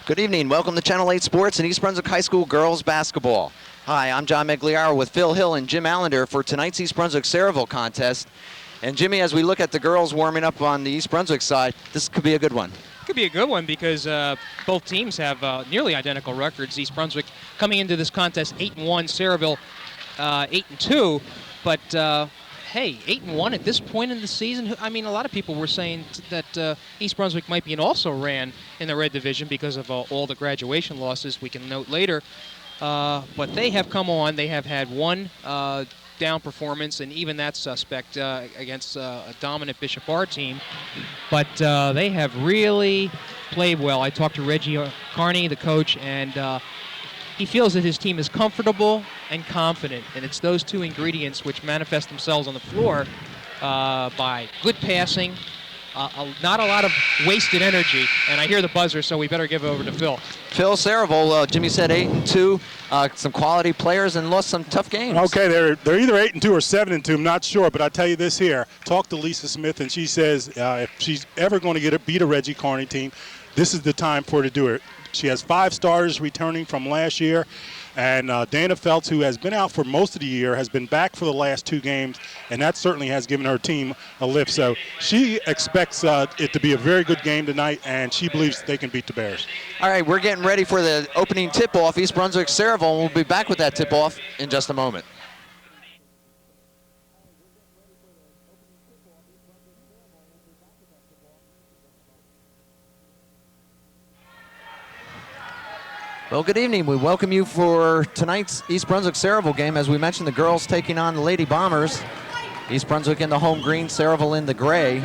Good evening. Welcome to Channel 8 Sports and East Brunswick High School girls basketball. Hi, I'm John Meggiolaro with Phil Hill and Jim Allinder for tonight's East Brunswick Sayreville contest. And Jimmy, as we look at the girls warming up on the East Brunswick side, this could be a good one. Could be a good one because both teams have nearly identical records. East Brunswick coming into this contest 8-1, Sayreville 8-2. But hey, 8-1 at this point in the season. I mean, a lot of people were saying that East Brunswick might be an also-ran in the red division because of all the graduation losses we can note later. But they have come on. They have had one down performance, and even that suspect against a dominant Bishop Bar team. But they have really played well. I talked to Reggie Carney, the coach, and he feels that his team is comfortable and confident, and it's those two ingredients which manifest themselves on the floor by good passing, not a lot of wasted energy. And I hear the buzzer, so we better give it over to Phil. Phil, Sayreville, Jimmy said 8-2, some quality players and lost some tough games. Okay, they're either 8-2 or 7-2. I'm not sure, but I tell you this here. Talk to Lisa Smith, and she says if she's ever going to beat a Reggie Carney team, this is the time for her to do it. She has 5 starters returning from last year, and Dana Feltz, who has been out for most of the year, has been back for the last 2 games, and that certainly has given her team a lift. So she expects it to be a very good game tonight, and she believes they can beat the Bears. All right, we're getting ready for the opening tip-off, East Brunswick Sayreville, and we'll be back with that tip-off in just a moment. Well, good evening. We welcome you for tonight's East Brunswick-Sayreville game. As we mentioned, the girls taking on the Lady Bombers. East Brunswick in the home green, Sayreville in the gray.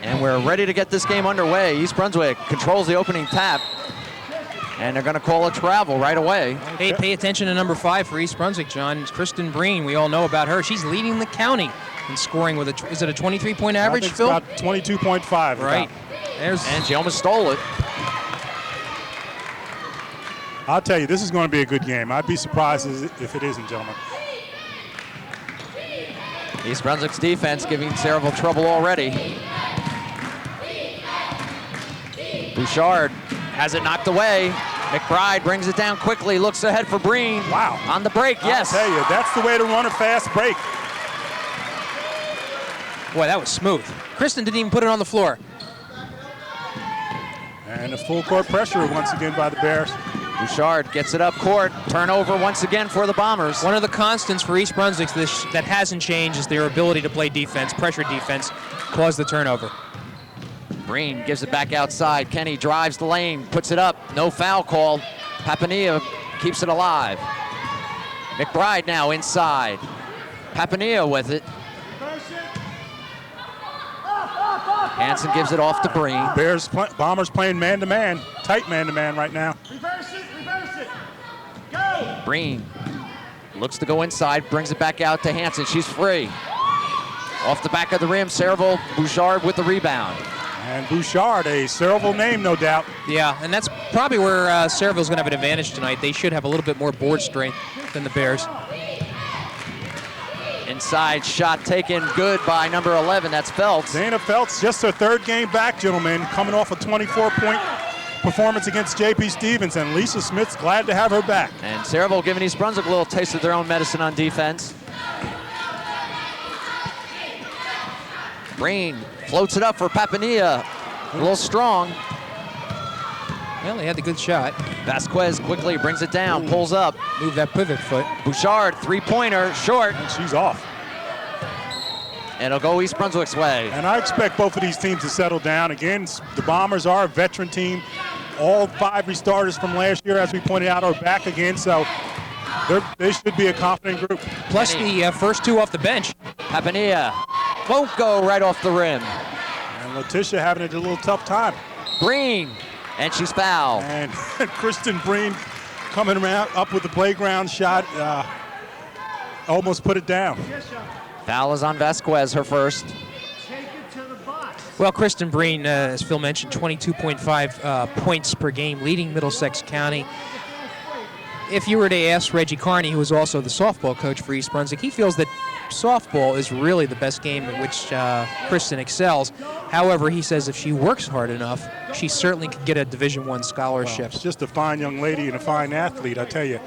And we're ready to get this game underway. East Brunswick controls the opening tap, and they're going to call a travel right away. Hey, pay attention to number 5 for East Brunswick, John. Kristen Breen, we all know about her. She's leading the county in scoring with is it a 23-point average, Phil? About 22.5. Right. And she almost stole it. I'll tell you, this is going to be a good game. I'd be surprised if it isn't, gentlemen. East Brunswick's defense giving Sayreville trouble already. Bouchard has it knocked away. McBride brings it down quickly, looks ahead for Breen. Wow. On the break, yes. I'll tell you, that's the way to run a fast break. Boy, that was smooth. Kristen didn't even put it on the floor. And a full court pressure once again by the Bears. Bouchard gets it up court. Turnover once again for the Bombers. One of the constants for East Brunswick that hasn't changed is their ability to play defense, pressure defense, cause the turnover. Breen gives it back outside. Kenny drives the lane, puts it up. No foul called. Papania keeps it alive. McBride now inside. Papania with it. Hansen gives it off to Breen. Bombers playing man-to-man, tight man-to-man right now. Reverse it, go! Breen looks to go inside, brings it back out to Hansen. She's free. Off the back of the rim, Sayreville, Bouchard with the rebound. And Bouchard, a Sayreville name, no doubt. Yeah, and that's probably where Sayreville's going to have an advantage tonight. They should have a little bit more board strength than the Bears. Inside shot taken good by number 11, that's Feltz. Dana Feltz, just her 3rd game back, gentlemen, coming off a 24-point performance against J.P. Stevens, and Lisa Smith's glad to have her back. And Sayreville giving East Brunswick a little taste of their own medicine on defense. Breen floats it up for Papania, a little strong. Well, they had the good shot. Vasquez quickly brings it down, pulls up. Move that pivot foot. Bouchard, 3-pointer, short. And she's off. And it'll go East Brunswick's way. And I expect both of these teams to settle down. Again, the Bombers are a veteran team. All 5 restarters from last year, as we pointed out, are back again. So they should be a confident group. Plus the first 2 off the bench. Papania won't go right off the rim. And Letitia having a little tough time. Breen, and she's fouled. And Kristen Breen coming around up with the playground shot, almost put it down. Foul is on Vasquez, her first. Well, Kristen Breen, as Phil mentioned, 22.5 points per game, leading Middlesex County. If you were to ask Reggie Carney, who is also the softball coach for East Brunswick, he feels that softball is really the best game in which Kristen excels. However, he says if she works hard enough, she certainly could get a Division I scholarship. Well, it's just a fine young lady and a fine athlete, I tell you.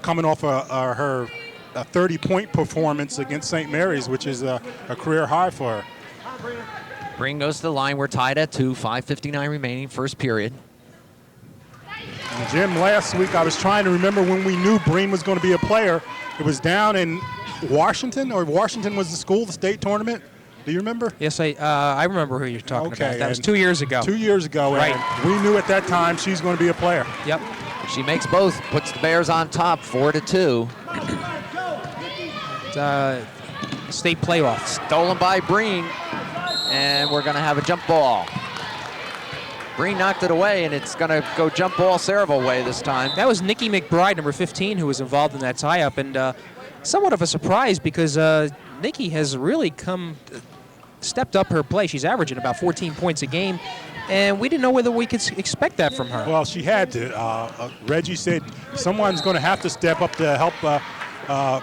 Coming off her 30-point performance against St. Mary's, which is a career high for her. Breen goes to the line. We're tied at 2, 5:59 remaining, first period. And Jim, last week I was trying to remember when we knew Breen was going to be a player. It was down in Washington, or Washington was the school, the state tournament. Do you remember? Yes, I remember who you're talking about. That was 2 years ago. 2 years ago, right. And we knew at that time she's going to be a player. Yep. She makes both, puts the Bears on top, 4-2. State playoffs. Stolen by Breen, and we're going to have a jump ball. Breen knocked it away, and it's going to go jump ball Sayreville way this time. That was Nikki McBride, number 15, who was involved in that tie-up, and somewhat of a surprise because Nikki has really stepped up her play. She's averaging about 14 points a game, and we didn't know whether we could expect that from her. Well, she had to. Reggie said someone's going to have to step up to help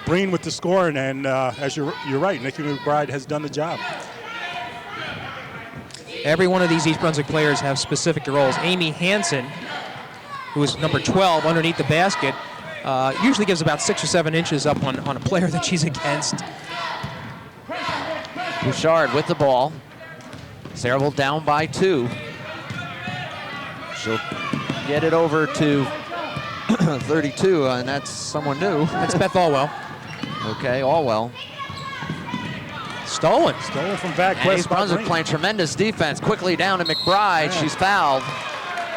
Breen with the scoring, and as you're right, Nikki McBride has done the job. Every one of these East Brunswick players have specific roles. Amy Hansen, who is number 12 underneath the basket, usually gives about 6 or 7 inches up on a player that she's against. Bouchard with the ball. Sayreville down by 2. She'll get it over to 32, and that's someone new. That's Beth Allwell. Okay, Allwell. Stolen from back. And East Brunswick playing tremendous defense. Quickly down to McBride. Yeah. She's fouled.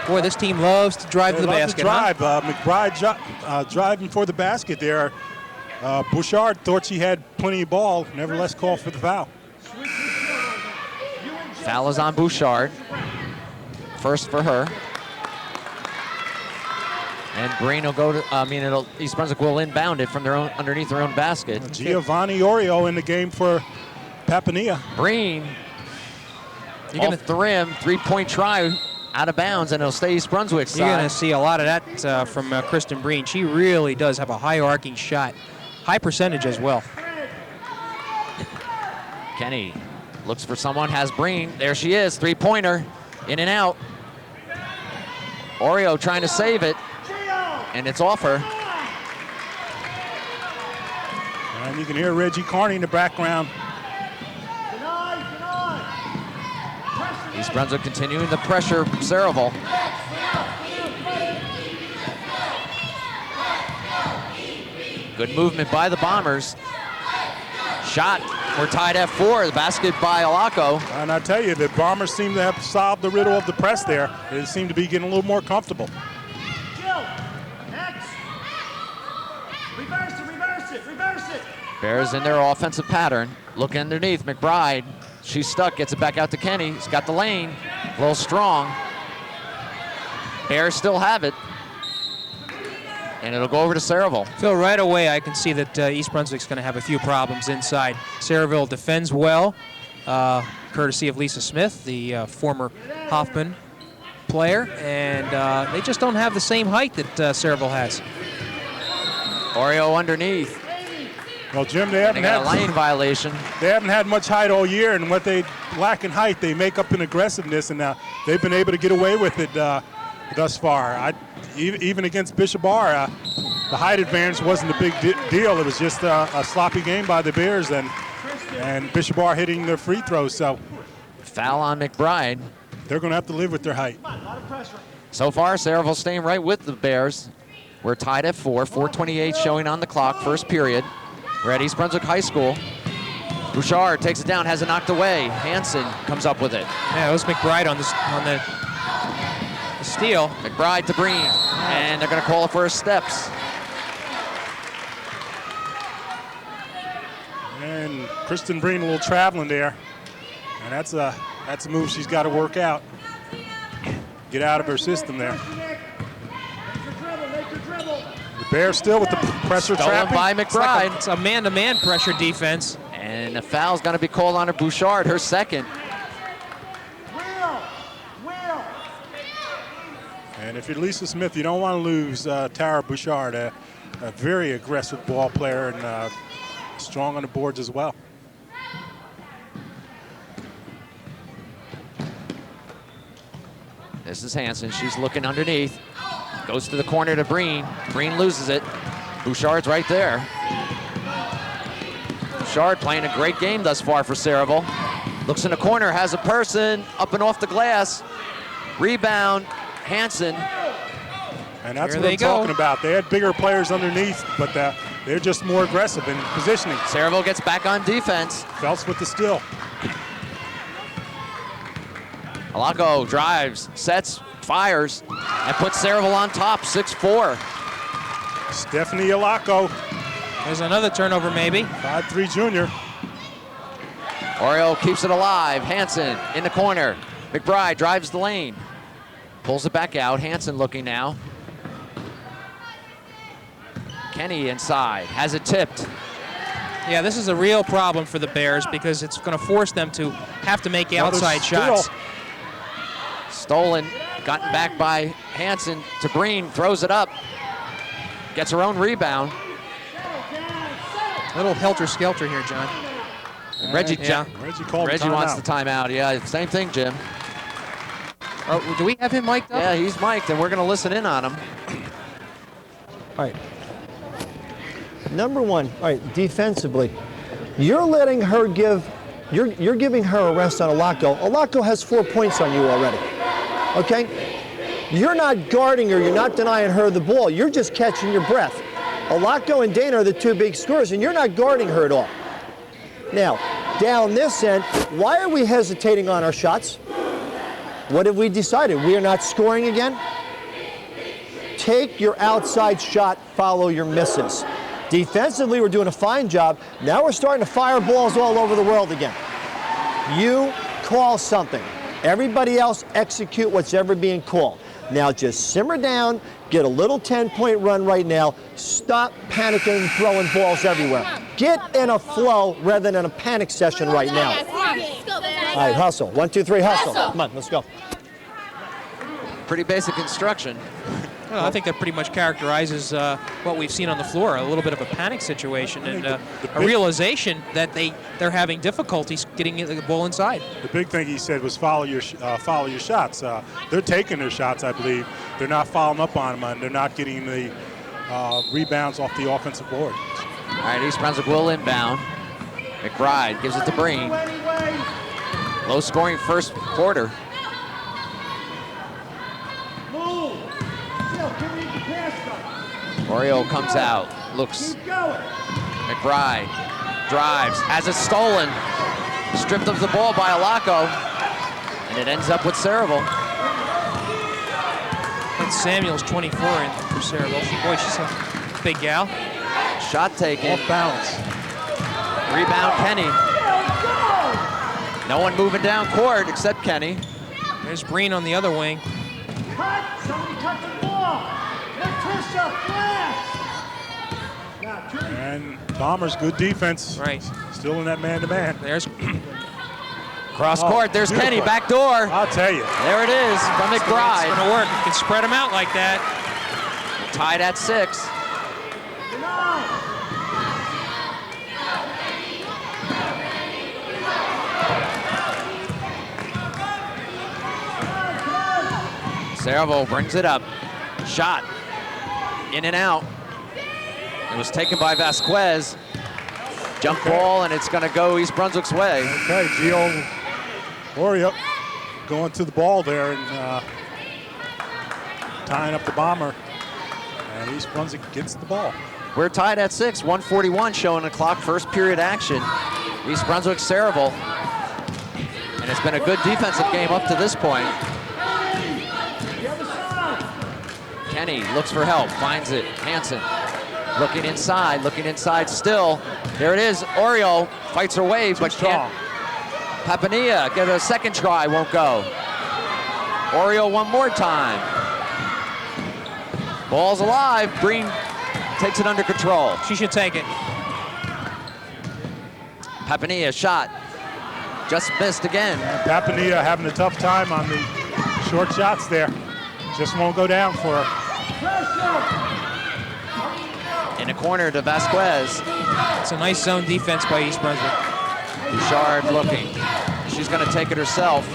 Boy, this team loves to drive to the basket. Drive. McBride driving for the basket there. Bouchard thought she had plenty of ball, nevertheless called for the foul. Foul is on Bouchard. First for her. And Breen will go to, East Brunswick will inbound it from their own, underneath their own basket. Giovanni Oreo in the game for Papania. Breen off the rim, 3-point try, out of bounds, and it'll stay East Brunswick side. You're going to see a lot of that from Kristen Breen. She really does have a high arcing shot. High percentage as well. Kenny looks for someone, has Breen. There she is, 3-pointer, in and out. Oreo trying to save it, and it's off her. And you can hear Reggie Carney in the background. East Brunswick continuing to pressure Sayreville. Good movement by the Bombers. Shot, we're tied at 4. The basket by Alaco. And I tell you, the Bombers seem to have solved the riddle of the press there. They seem to be getting a little more comfortable. Reverse it. Bears in their offensive pattern. Look underneath, McBride. She's stuck, gets it back out to Kenny. He's got the lane, a little strong. Bears still have it. And it'll go over to Sayreville. Phil, right away I can see that East Brunswick's going to have a few problems inside. Sayreville defends well, courtesy of Lisa Smith, the former Hoffman player, and they just don't have the same height that Sayreville has. Oreo underneath. Well, Jim, they haven't got a lane violation. They haven't had much height all year, and what they lack in height, they make up in aggressiveness, and they've been able to get away with it thus far. Even against Bishop R, the height advantage wasn't a big deal. It was just a sloppy game by the Bears, and Bishop R hitting their free throws. So foul on McBride. They're going to have to live with their height. So far, Sayreville staying right with the Bears. We're tied at 4, 4:28 showing on the clock, first period. We're at East Brunswick High School. Bouchard takes it down, has it knocked away. Hansen comes up with it. Yeah, it was McBride on the steal. McBride to Breen, and they're going to call it for his steps. And Kristen Breen a little traveling there, and that's a move she's got to work out. Get out of her system there. The Bears still with the pressure trapping. by McBride. It's a man-to-man pressure defense. And a foul's going to be called on her Bouchard, her second. And if you're Lisa Smith, you don't want to lose Tara Bouchard, a very aggressive ball player and strong on the boards as well. This is Hansen. She's looking underneath. Goes to the corner to Breen. Breen loses it. Bouchard's right there. Bouchard playing a great game thus far for Sayreville. Looks in the corner, has a person up and off the glass. Rebound, Hansen. And that's Here what they I'm go. talking about. They had bigger players underneath, but they're just more aggressive in positioning. Sayreville gets back on defense. Phelps with the steal. Alako drives, sets, fires, and puts Sayreville on top, 6-4. Stephanie Alako, There's another turnover maybe. 5'3" junior. Oriole keeps it alive. Hansen in the corner. McBride drives the lane. Pulls it back out. Hansen looking now. Kenny inside, has it tipped. Yeah, this is a real problem for the Bears because it's going to force them to have to make Another outside steal. shots. Stolen, gotten back by Hansen to Breen, throws it up. Gets her own rebound. Little helter-skelter here, John. Reggie, Yeah. Reggie called Reggie wants the timeout. Yeah, same thing, Jim. Oh, do we have him mic'd up? Yeah, he's mic'd, and we're going to listen in on him. All right. Number one, all right, defensively, you're letting her you're giving her a rest on Alako. Alako has 4 points on you already, okay? You're not guarding her, you're not denying her the ball, you're just catching your breath. Alako and Dana are the two big scorers, and you're not guarding her at all. Now, down this end, why are we hesitating on our shots? What have we decided? We are not scoring again? Take your outside shot, follow your misses. Defensively, we're doing a fine job. Now we're starting to fire balls all over the world again. You call something. Everybody else execute what's ever being called. Now just simmer down, get a little 10-point run right now. Stop panicking, throwing balls everywhere. Get in a flow rather than a panic session right now. All right, hustle. 1, 2, 3, hustle. Come on, let's go. Pretty basic instruction. Well, I think that pretty much characterizes what we've seen on the floor, a little bit of a panic situation and a realization that they're having difficulties getting the ball inside. The big thing he said was follow your shots. They're taking their shots, I believe. They're not following up on them, and they're not getting the rebounds off the offensive board. All right, East Brunswick will inbound. McBride gives it to Breen. Low scoring first quarter. Oriole comes out, looks. McBride drives, has it stolen. Stripped of the ball by Alako, and it ends up with Sayreville. That's Samuel's 24 in for Sayreville. Boy, she's a big gal. Shot taken. Off balance. Rebound, Kenny. No one moving down court except Kenny. There's Breen on the other wing. Cut! Somebody cut the ball! Latricia, flash! And Bombers, good defense. Right. Still in that man-to-man. There's Cross court, there's beautiful. Kenny, back door. I'll tell you. There it is from It's McBride. going to work. You can spread them out like that. Tied at 6. Sayreville brings it up. Shot. In and out. It was taken by Vasquez. Jump ball, and it's going to go East Brunswick's way. Okay, Gio Oriole going to the ball there and tying up the Bomber. And East Brunswick gets the ball. We're tied at 6. 1:41 showing the clock. First period action. East Brunswick, Sayreville. And it's been a good defensive game up to this point. Kenny looks for help, finds it. Hansen looking inside still. There it is. Oriole fights her way, but can't. Papania get a second try, won't go. Oriole one more time. Ball's alive. Breen takes it under control. She should take it. Papania shot. Just missed again. Papania having a tough time on the short shots there. Just won't go down for her. In the corner to Vasquez. It's a nice zone defense by East Brunswick. Bouchard looking. She's going to take it herself.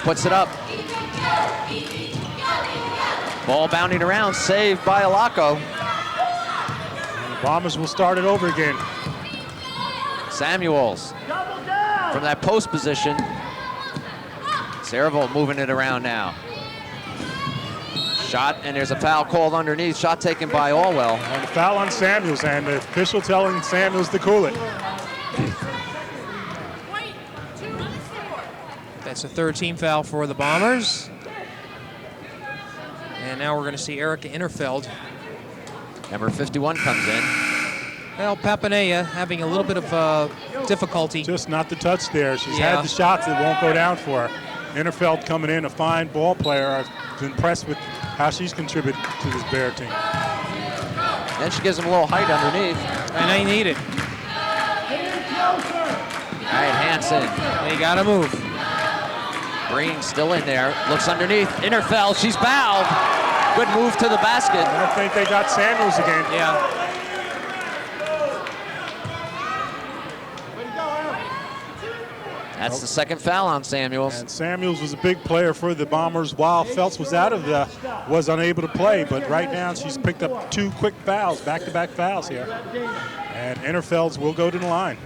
Puts it up. Ball bounding around, saved by Alako. And the Bombers will start it over again. Samuels from that post position. Sayreville moving it around now. Shot, and there's a foul called underneath. Shot taken by Allwell. And the foul on Samuels, and the official telling Samuels to cool it. That's a third team foul for the Bombers. And now we're going to see Erica Innerfeld. Number 51 comes in. Well, Papanea having a little bit of difficulty. Just not the touch there. She's had the shots that won't go down for her. Innerfeld coming in, a fine ball player. I've been impressed with how she's contributed to this Bear team. Then she gives him a little height underneath. And they need it. All right, Hansen. They got to move. Green still in there. Looks underneath. Innerfeld, she's fouled. Good move to the basket. I think they got Samuels again. Yeah. That's the second foul on Samuels. And Samuels was a big player for the Bombers while Phelps was was unable to play. But right now she's picked up 2 quick fouls, back-to-back fouls here. And Innerfelds will go to the line.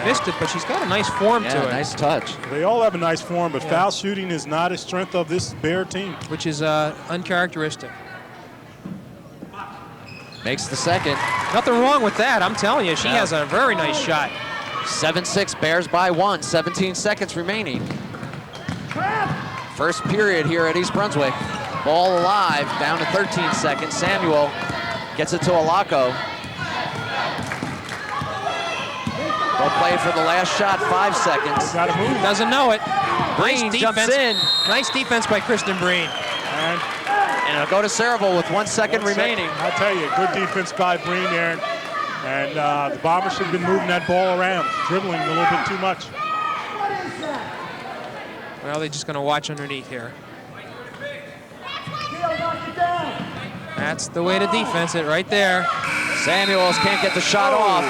Missed it, but she's got a nice form to it. Nice touch. They all have a nice form, but foul shooting is not a strength of this Bear team. Which is uncharacteristic. Makes the second. Nothing wrong with that, I'm telling you. She has a very nice shot. 7-6, Bears by 1, 17 seconds remaining. First period here at East Brunswick. Ball alive, down to 13 seconds. Samuel gets it to Alako. They'll play for the last shot, 5 seconds. Got to move. Doesn't know it. Breen Nice jumps defense. in. Nice defense by Kristen Breen. And it'll go to Sayreville with 1 second remaining. I'll tell you, good defense by Breen there. And the Bombers should have been moving that ball around, dribbling a little bit too much. Well, they're just going to watch underneath here. That's the way to defense it right there. Samuels can't get the shot off.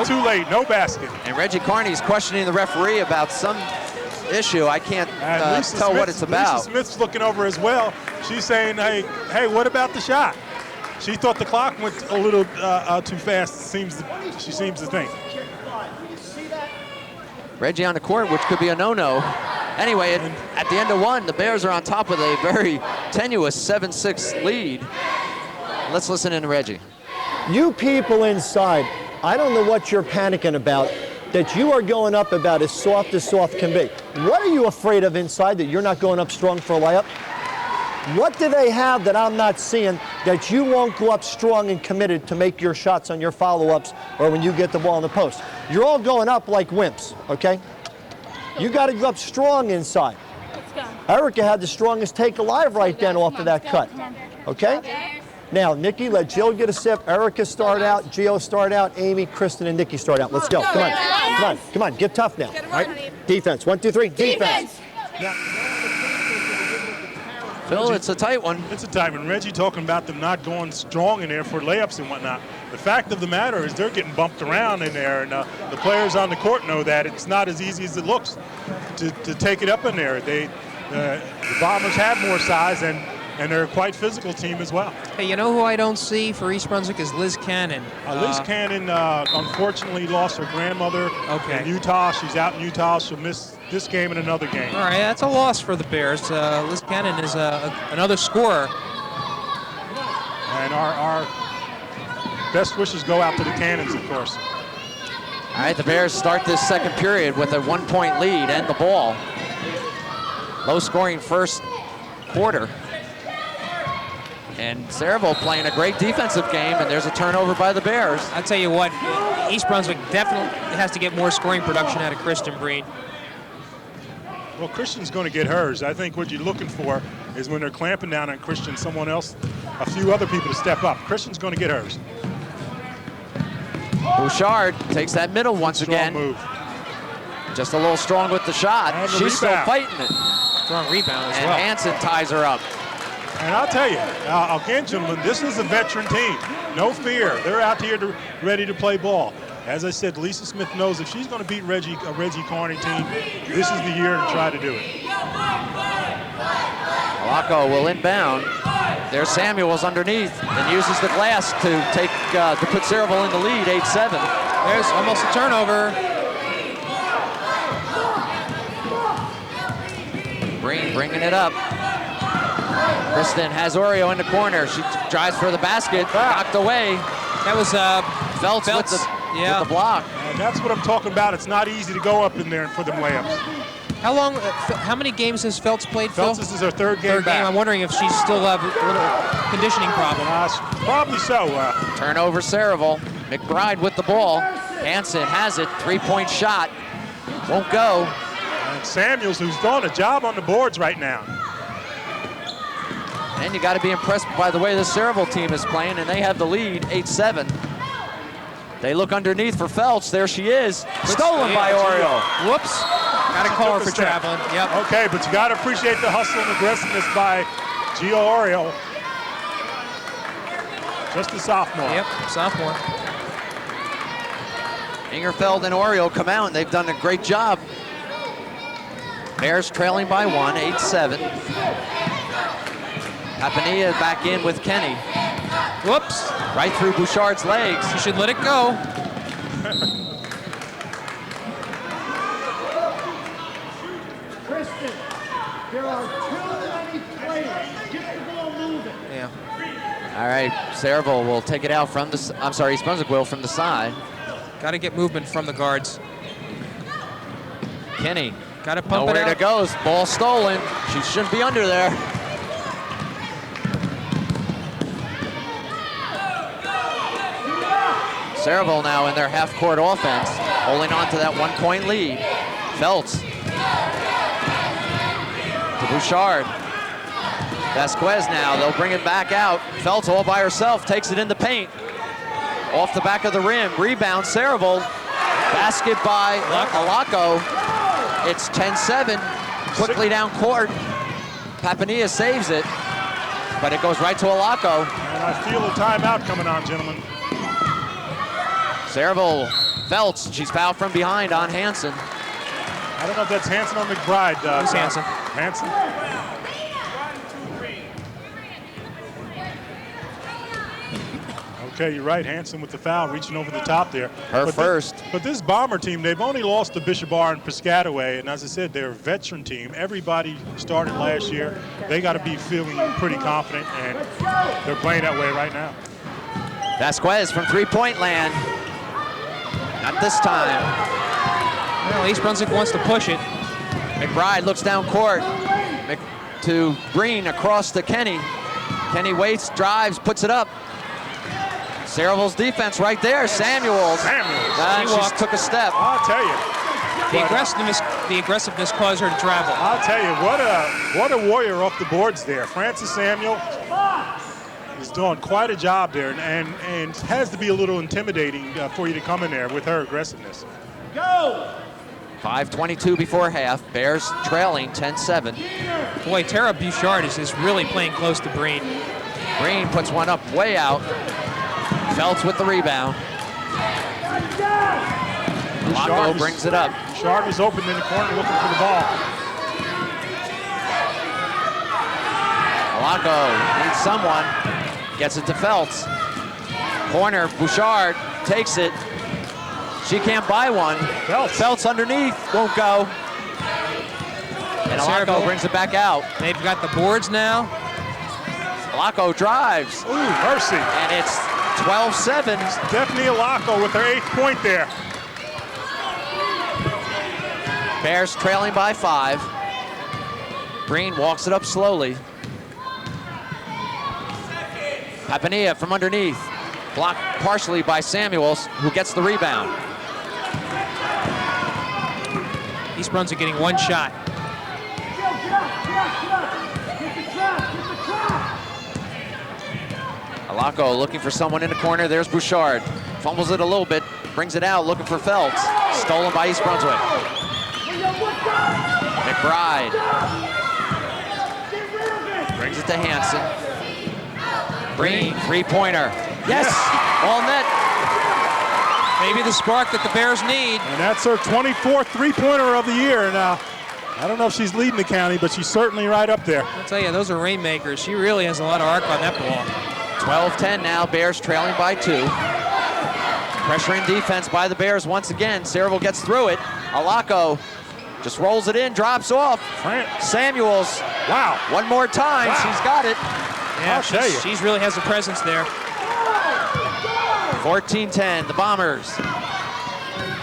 Too late, no basket. And Reggie Carney's questioning the referee about some issue. I can't tell what it's about. Lisa Smith's looking over as well. She's saying, hey, what about the shot? She thought the clock went a little too fast, she seems to think. Reggie on the court, which could be a no-no. Anyway, at the end of 1, the Bears are on top with a very tenuous 7-6 lead. Let's listen in to Reggie. You people inside, I don't know what you're panicking about, that you are going up about as soft can be. What are you afraid of inside that you're not going up strong for a layup? What do they have that I'm not seeing that you won't go up strong and committed to make your shots on your follow-ups or when you get the ball in the post? You're all going up like wimps, okay? You got to go up strong inside. Erica had the strongest take alive right then off of that cut, okay? Now, Nikki, let Jill get a sip. Erica start out, Gio start out, Amy, Kristen, and Nikki start out. Let's go. Come on. Get tough now. Right? Defense. 1, 2, 3. Defense. Phil, it's a tight one. It's a tight one. Reggie talking about them not going strong in there for layups and whatnot. The fact of the matter is they're getting bumped around in there, and the players on the court know that. It's not as easy as it looks to take it up in there. The Bombers have more size, and they're a quite physical team as well. Hey, you know who I don't see for East Brunswick is Liz Cannon. Liz Cannon unfortunately lost her grandmother in Utah. She's out in Utah. She'll miss this game and another game. All right, that's a loss for the Bears. Liz Cannon is another scorer. And our best wishes go out to the Cannons, of course. All right, the Bears start this second period with a 1-point lead and the ball. Low-scoring first quarter. And Sayreville playing a great defensive game, and there's a turnover by the Bears. I'll tell you what, East Brunswick definitely has to get more scoring production out of Kristen Breen. Well, Christian's going to get hers. I think what you're looking for is when they're clamping down on Christian, someone else, a few other people to step up. Christian's going to get hers. Bouchard takes that middle once again. Move. Just a little strong with the shot. And the She's still rebound. fighting it. Strong rebound as And well. Hansen ties her up. And I'll tell you, again, gentlemen, this is a veteran team. No fear. They're out here ready to play ball. As I said, Lisa Smith knows if she's going to beat a Reggie Carney team, this is the year to try to do it. Alako will inbound. There's Samuels underneath and uses the glass to put Sayreville in the lead, 8-7. There's almost a turnover. Breen bringing it up. Kristen has Oreo in the corner. She drives for the basket, knocked away. That was Feltz with the block. And that's what I'm talking about. It's not easy to go up in there and for them layups. How many games has Feltz played, Phil? Feltz, this is her third game back. I'm wondering if she still have a little conditioning problem. Probably so. Turnover, Sayreville. McBride with the ball. Hansen has it. Three-point shot. Won't go. And Samuels, who's doing a job on the boards right now. And you got to be impressed by the way the Sayreville team is playing, and they have the lead, 8-7. They look underneath for Feltz. There she is. Stolen by Oreo. Whoops. Got to call her for traveling. Yep. Okay, but you got to appreciate the hustle and aggressiveness by Gio Oreo. Just a sophomore. Yep, sophomore. Ingerfeld and Oreo come out, and they've done a great job. Bears trailing by 1, 8-7. Papania back in with Kenny. Whoops. Right through Bouchard's legs. She should let it go. Kristen, there are too many players. Get the ball moving. Yeah. All right, Sayreville will take it out from the, East Brunswick will from the side. Got to get movement from the guards. Kenny. Got to pump it out. Nowhere to goes. Ball stolen. She shouldn't be under there. Sayreville now in their half-court offense, holding on to that one-point lead. Feltz to Bouchard. Vasquez now, they'll bring it back out. Feltz all by herself, takes it in the paint. Off the back of the rim, rebound, Sayreville. Basket by Alako. It's 10-7, quickly down court. Papania saves it, but it goes right to Alako. And I feel a timeout coming on, gentlemen. Sayreville, Feltz, she's fouled from behind on Hansen. I don't know if that's Hansen or McBride. It's Hansen. Hansen? Okay, you're right. Hansen with the foul, reaching over the top there. Her first. But this Bomber team, they've only lost to Bishop Bar and Piscataway, and as I said, they're a veteran team. Everybody started last year. They got to be feeling pretty confident, and they're playing that way right now. Vasquez from three-point land. Not this time. Well, East Brunswick wants to push it. McBride looks down court to Breen, across to Kenny. Kenny waits, drives, puts it up. Sayreville's defense right there. Samuels. She took a step. I'll tell you. The aggressiveness caused her to travel. I'll tell you, what a warrior off the boards there. Francis Samuel is doing quite a job there, and has to be a little intimidating for you to come in there with her aggressiveness. Go! 5:22 before half. Bears trailing 10-7. Boy, Tara Bouchard is really playing close to Breen. Breen puts one up way out. Feltz with the rebound. Alako brings it up. Bouchard was open in the corner looking for the ball. Alako needs someone. Gets it to Feltz. Corner, Bouchard takes it. She can't buy one. Feltz underneath, won't go. And Alako brings it back out. They've got the boards now. Alako drives. Ooh, mercy. And it's 12-7. Stephanie Alako with her 8th point there. Bears trailing by 5. Breen walks it up slowly. Papania from underneath. Blocked partially by Samuels, who gets the rebound. East Brunswick getting one shot. Alako looking for someone in the corner. There's Bouchard. Fumbles it a little bit, brings it out, looking for Feltz. Stolen by East Brunswick. McBride brings it to Hansen. Breen, three-pointer. Yes, all net. Maybe the spark that the Bears need. And that's her 24th three-pointer of the year. Now, I don't know if she's leading the county, but she's certainly right up there. I'll tell you, those are rainmakers. She really has a lot of arc on that ball. 12-10 now, Bears trailing by 2. Pressuring defense by the Bears once again. Sayreville gets through it. Alako just rolls it in, drops off. Samuels, wow, one more time, wow. She's got it. Yeah, she really has a presence there. 14-10, the Bombers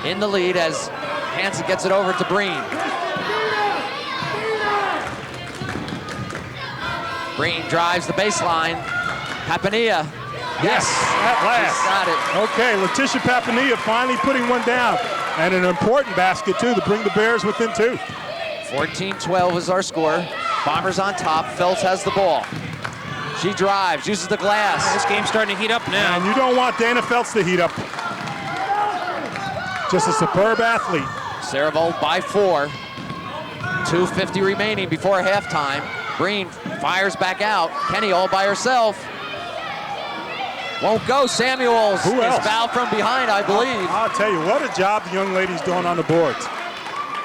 in the lead as Hansen gets it over to Breen. Breen drives the baseline. Papania. Yes, at last. She's got it. Okay, Letitia Papania finally putting one down. And an important basket, too, to bring the Bears within 2. 14-12 is our score. Bombers on top. Phelps has the ball. She drives, uses the glass. This game's starting to heat up now. And you don't want Dana Phelps to heat up. Just a superb athlete. Sayreville by 4. 2:50 remaining before halftime. Breen fires back out. Kenny all by herself. Won't go. Samuels Who else? is fouled from behind, I believe. I'll tell you, what a job the young lady's doing on the boards.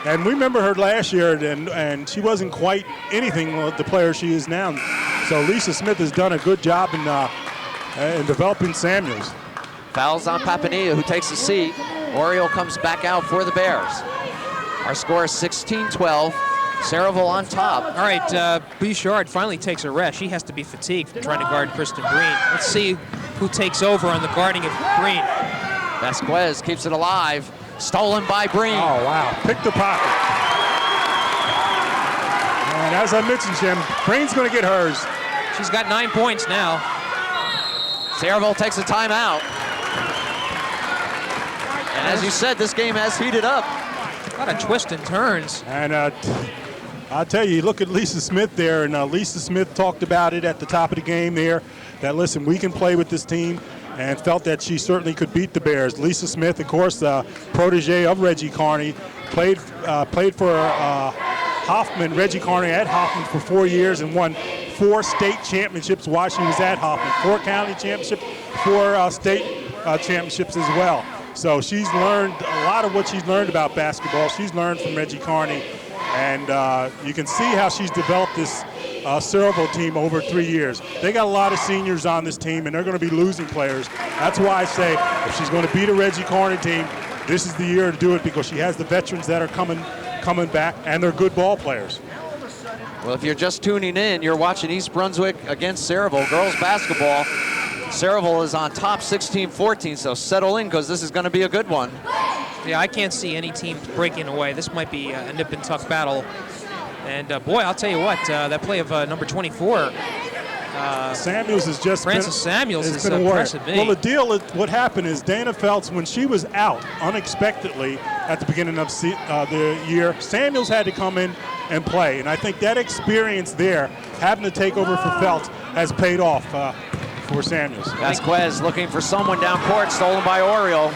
And we remember her last year, and she wasn't quite anything like the player she is now. So Lisa Smith has done a good job in developing Samuels. Fouls on Papania, who takes a seat. Oriole comes back out for the Bears. Our score is 16-12. Sayreville on top. All right, Bouchard finally takes a rest. She has to be fatigued from trying to guard Kristen Breen. Let's see who takes over on the guarding of Breen. Vasquez keeps it alive. Stolen by Breen. Oh, wow. Pick the pocket. And as I mentioned, Jim, Breen's going to get hers. She's got 9 points now. Sayreville takes a timeout. And as you said, this game has heated up. A lot of twists and turns. And I'll tell you, look at Lisa Smith there, and Lisa Smith talked about it at the top of the game there, that, listen, we can play with this team, and felt that she certainly could beat the Bears. Lisa Smith, of course, the protege of Reggie Carney, played for Hoffman, Reggie Carney at Hoffman for 4 years and won 4 state championships while she was at Hoffman, 4 county championships, 4 state championships as well. So she's learned a lot of what she's learned about basketball. She's learned from Reggie Carney, and you can see how she's developed this Sayreville team over 3 years. They got a lot of seniors on this team, and they're going to be losing players. That's why I say if she's going to beat a Reggie Carney team, this is the year to do it, because she has the veterans that are coming back, and they're good ball players. Well, if you're just tuning in, you're watching East Brunswick against Sayreville, girls basketball. Sayreville is on top 16-14, so settle in, because this is going to be a good one. Yeah, I can't see any team breaking away. This might be a nip and tuck battle. And boy, I'll tell you what, that play of number 24, Samuels has just Francis Samuels has impressed me. Well, the deal, what happened is Dana Phelps, when she was out unexpectedly at the beginning of the year, Samuels had to come in and play. And I think that experience there, having to take over for Phelps, has paid off for Samuels. Vasquez looking for someone down court, stolen by Oriole.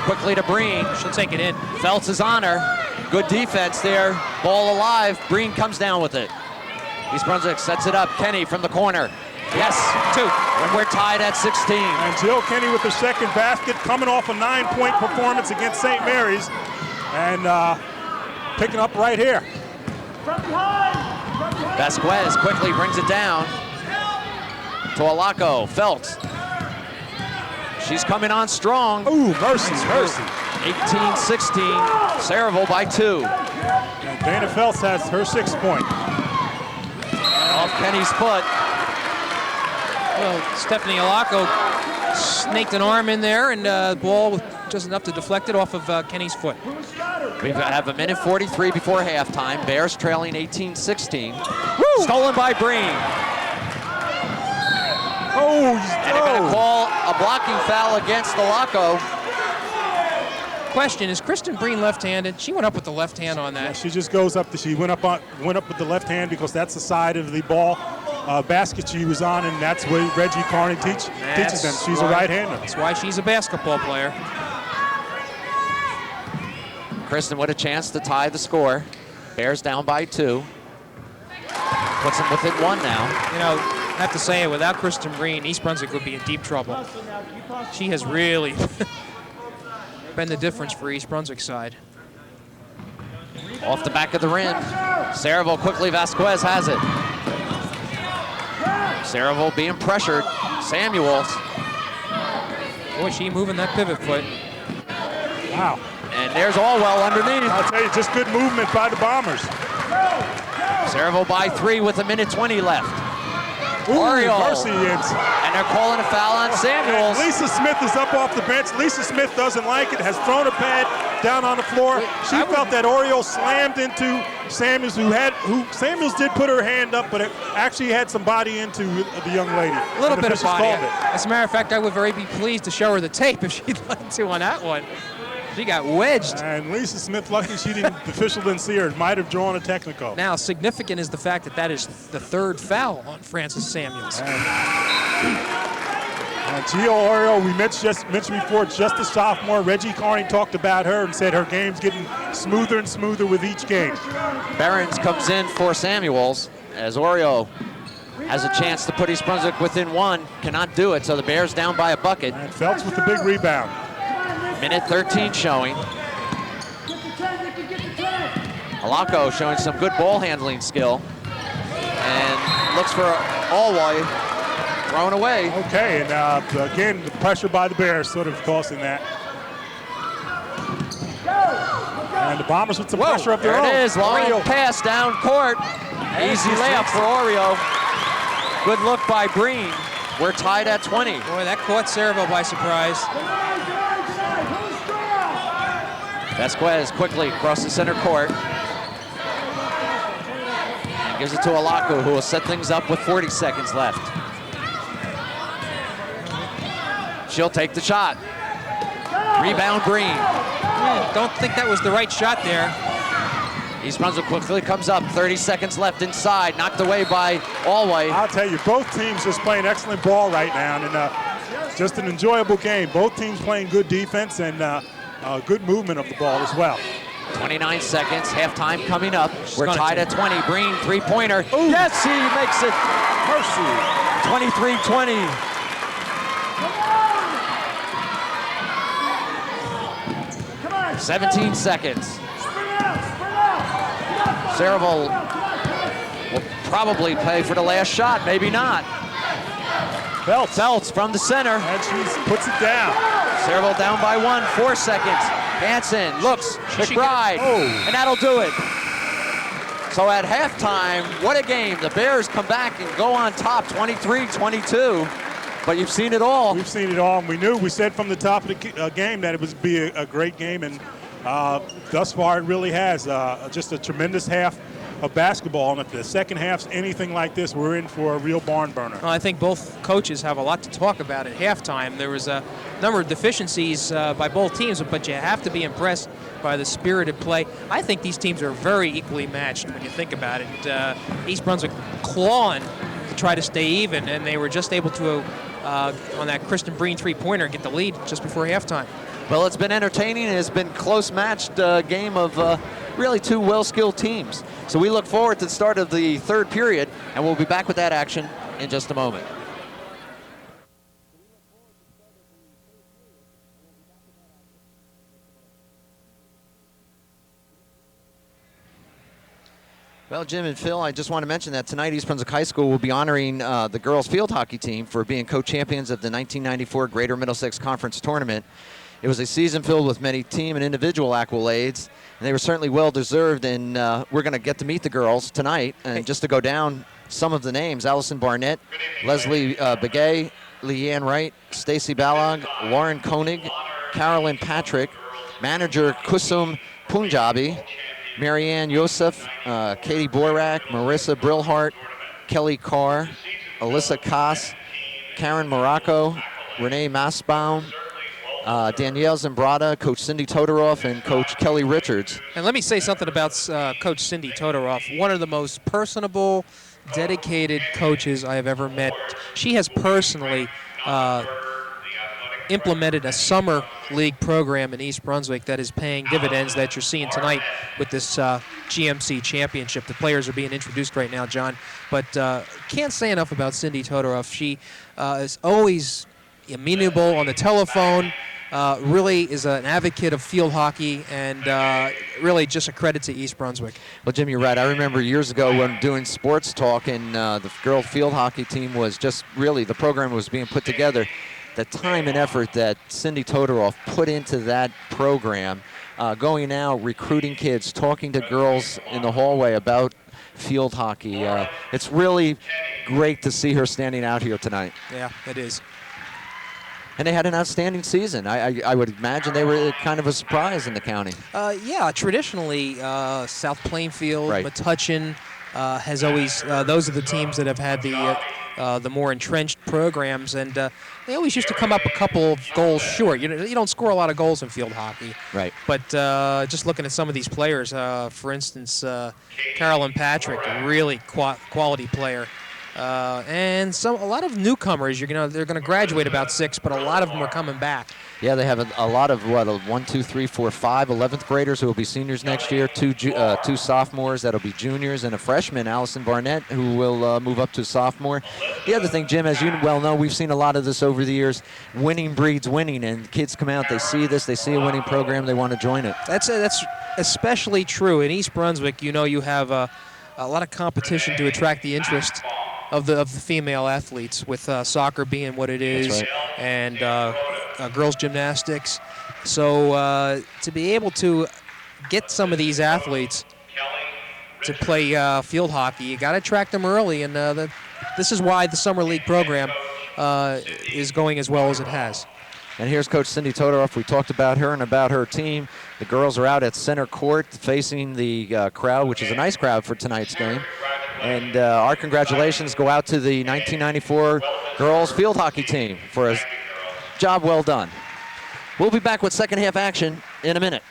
Quickly to Breen. She'll take it in. Phelps is on her. Good defense there. Ball alive. Breen comes down with it. East Brunswick sets it up. Kenny from the corner. Yes, 2. And we're tied at 16. And Jill Kenny with her second basket, coming off a 9-point performance against St. Mary's. And picking up right here. Vasquez quickly brings it down to Alako. Phelps. She's coming on strong. Ooh, mercy. 18-16. Sayreville by 2. And Dana Phelps has her 6th point. Off Kenny's foot. Well, Stephanie Alako snaked an arm in there, and the ball was just enough to deflect it off of Kenny's foot. We have a minute 43 before halftime. Bears trailing 18-16. Stolen by Breen. Oh, and they're going to call a blocking foul against Alako. Question, is Kristen Breen left-handed? She went up with the left hand on that. Yeah, she just goes up. She went up with the left hand because that's the side of the ball basket she was on, and that's where Reggie Carney teaches them. She's a right-hander. That's why she's a basketball player. Kristen with a chance to tie the score. Bears down by 2. Puts them within 1 now. You know, I have to say, without Kristen Breen, East Brunswick would be in deep trouble. She has really been the difference for East Brunswick side. Off the back of the rim. Sayreville quickly, Vasquez has it. Sayreville being pressured. Samuels. Boy, she moving that pivot foot. Wow. And there's Allwell underneath. I'll tell you, just good movement by the Bombers. Sayreville by 3 with 1:20 left. Ooh, Oriole. Mercy ends. And they're calling a foul on Samuels. And Lisa Smith is up off the bench. Lisa Smith doesn't like it, has thrown her pad down on the floor. She felt that Oriole slammed into Samuels, who Samuels did put her hand up, but it actually had some body into the young lady. A little bit of officials body. called it. As a matter of fact, I would very be pleased to show her the tape if she'd like to on that one. She got wedged. And Lisa Smith, lucky the official didn't see her, might have drawn a technical. Now, significant is the fact that that is the 3rd foul on Frances Samuels. And Gio Oriole, we mentioned before, just a sophomore. Reggie Carney talked about her and said her game's getting smoother and smoother with each game. Behrens comes in for Samuels as Oriole has a chance to put East Brunswick within 1. Cannot do it, so the Bears down by a bucket. And Phelps with the big rebound. Minute 13 showing. Alako showing some good ball handling skill. And looks for Allway. Thrown away. Okay, and again, the pressure by the Bears sort of causing that. And the Bombers with some pressure of their own. There it is, long Oriole. pass down court. Easy layup for Oriole. Good look by Breen. We're tied at 20. Boy, that caught Sayreville by surprise. Vasquez quickly across the center court. And gives it to Alako, who will set things up with 40 seconds left. She'll take the shot. Rebound Breen. Don't think that was the right shot there. East Brunswick quickly comes up. 30 seconds left inside. Knocked away by Allway. I'll tell you, both teams just playing excellent ball right now, and just an enjoyable game. Both teams playing good defense and good movement of the ball as well. 29 seconds, halftime coming up. We're gonna tied take at 20. Breen, three-pointer. Yes, he makes it. Mercy. 23-20. Come on. 17 seconds. Sayreville will probably play for the last shot, maybe not. Phelps from the center. And she puts it down. Sayreville down by 1, 4 seconds. Hanson looks, McBride, and that'll do it. So at halftime, what a game. The Bears come back and go on top, 23-22. But you've seen it all. We've seen it all, and we said from the top of the game that it would be a great game, and thus far it really has. Just a tremendous half of basketball, and if the second half's anything like this, we're in for a real barn burner. Well, I think both coaches have a lot to talk about at halftime. There was a number of deficiencies by both teams, but you have to be impressed by the spirited play. I think these teams are very equally matched when you think about it. East Brunswick clawing to try to stay even, and they were just able to, on that Kristen Breen three-pointer, get the lead just before halftime. Well, it's been entertaining, and it's been close-matched game of really two well-skilled teams. So we look forward to the start of the third period, and we'll be back with that action in just a moment. Well, Jim and Phil, I just want to mention that tonight East Brunswick High School will be honoring the girls field hockey team for being co-champions of the 1994 Greater Middlesex Conference Tournament. It was a season filled with many team and individual accolades, and they were certainly well-deserved, and we're going to get to meet the girls tonight. And just to go down some of the names, Allison Barnett, Leslie Begay, Leanne Wright, Stacy Balog, Lauren Koenig, Carolyn Patrick, manager Kusum Punjabi, Marianne Yosef, Katie Borak, Marissa Brillhart, Kelly Carr, Alyssa Koss, Karen Morocco, Renee Massbaum, Danielle Zambrata, Coach Cindy Todoroff, and Coach Kelly Richards. And let me say something about Coach Cindy Todoroff, one of the most personable, dedicated coaches I have ever met. She has personally implemented a summer league program in East Brunswick that is paying dividends that you're seeing tonight with this GMC championship. The players are being introduced right now, John, but can't say enough about Cindy Todoroff. She is always amenable on the telephone, really is an advocate of field hockey, and really just a credit to East Brunswick. Well, Jim, you're right. I remember years ago when doing sports talk, and the girl field hockey team was just really, the program was being put together. The time and effort that Cindy Todoroff put into that program, going out, recruiting kids, talking to girls in the hallway about field hockey. It's really great to see her standing out here tonight. Yeah, it is. And they had an outstanding season. I would imagine they were kind of a surprise in the county. Yeah, traditionally, South Plainfield, Right. Metuchen has always, those are the teams that have had the more entrenched programs, and they always used to come up a couple of goals short. You don't score a lot of goals in field hockey. Right. But just looking at some of these players, for instance, Carolyn Patrick, a really quality player. And a lot of newcomers. They're going to graduate about 6, but a lot of them are coming back. Yeah, they have a lot of, 1, 2, 3, 4, 5 11th graders who will be seniors next year, two sophomores that'll be juniors, and a freshman, Allison Barnett, who will move up to sophomore. The other thing, Jim, as you well know, we've seen a lot of this over the years. Winning breeds winning, and kids come out, they see this, they see a winning program, they want to join it. That's especially true in East Brunswick. You have a lot of competition to attract the interest of the female athletes, with soccer being what it is. That's right. And girls gymnastics. So to be able to get some of these athletes to play field hockey, you got to attract them early, and this is why the summer league program is going as well as it has. And here's Coach Cindy Todoroff. We talked about her and about her team. The girls are out at center court facing the crowd, which is a nice crowd for tonight's game. And our congratulations go out to the 1994 girls field hockey team for a job well done. We'll be back with second half action in a minute.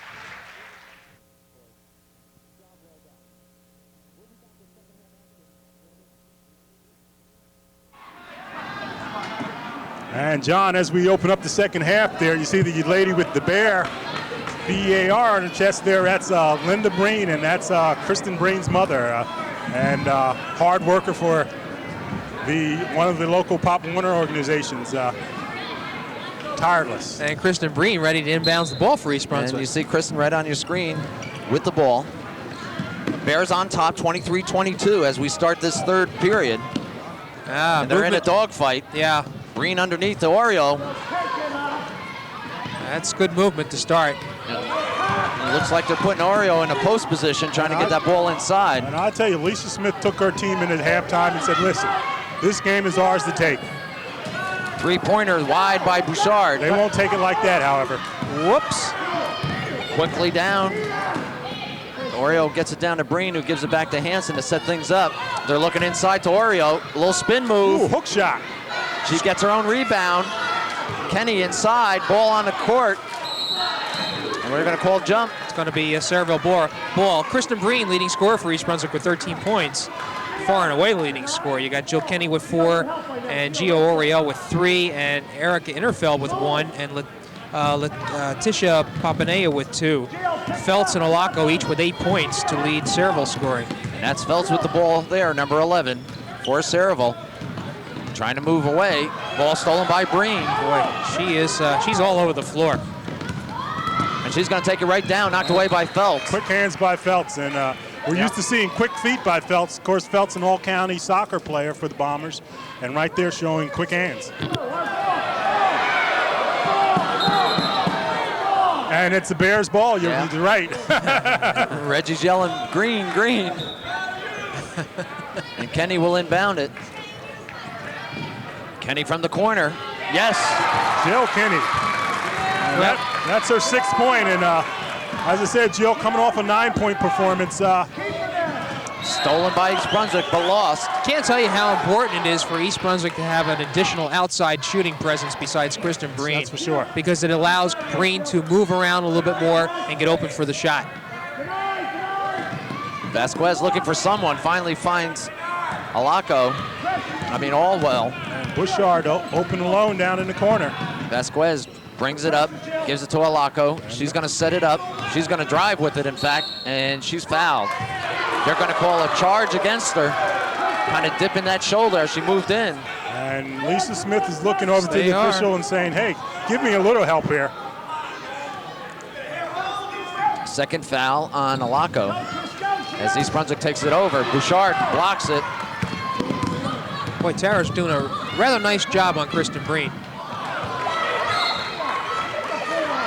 And John, as we open up the second half there, you see the lady with the bear, B-A-R on the chest there. That's Linda Breen, and that's Kristen Breen's mother, and hard worker for one of the local Pop Warner organizations. Tireless. And Kristen Breen ready to inbounds the ball for East Brunswick. And you see Kristen right on your screen with the ball. Bears on top, 23-22 as we start this third period. And they're in a dogfight. Yeah. Breen underneath to Oreo. That's good movement to start. It looks like they're putting Oreo in a post position, trying to get that ball inside. And I'll tell you, Lisa Smith took her team in at halftime and said, listen, this game is ours to take. Three-pointer wide by Bouchard. They won't take it like that, however. Whoops. Quickly down. Oreo gets it down to Breen, who gives it back to Hansen to set things up. They're looking inside to Oreo. A little spin move. Ooh, hook shot. She gets her own rebound. Kenny inside, ball on the court. And we're going to call jump. It's going to be a Sayreville ball. Kristen Breen, leading scorer for East Brunswick with 13 points. Far and away leading scorer. You got Jill Kenny with 4, and Gio Oriel with 3, and Erica Interfeld with 1, and Letitia Papanea with 2. Feltz and Olaco each with 8 points to lead Sayreville scoring. And that's Feltz with the ball there, number 11 for Sayreville. Trying to move away. Ball stolen by Breen. Boy, she's all over the floor. And she's going to take it right down, knocked away by Feltz. Quick hands by Feltz, and we're used to seeing quick feet by Feltz. Of course, Feltz an all-county soccer player for the Bombers, and right there showing quick hands. And it's the Bears' ball. You're right. Reggie's yelling, green, green. And Kenny will inbound it. Kenny from the corner. Yes. Jill Kenny. That's her 6th point. And as I said, Jill coming off a 9-point performance. Stolen by East Brunswick, but lost. Can't tell you how important it is for East Brunswick to have an additional outside shooting presence besides Kristen Breen. That's for sure. Because it allows Breen to move around a little bit more and get open for the shot. Vasquez looking for someone, finally finds Allwell. And Bouchard open alone down in the corner. Vasquez brings it up, gives it to Allwell. She's going to set it up. She's going to drive with it, in fact, and she's fouled. They're going to call a charge against her, kind of dipping that shoulder as she moved in. And Lisa Smith is looking over to the official and saying, hey, give me a little help here. Second foul on Alako as East Brunswick takes it over. Bouchard blocks it. Boy, Tara's doing a rather nice job on Kristen Breen.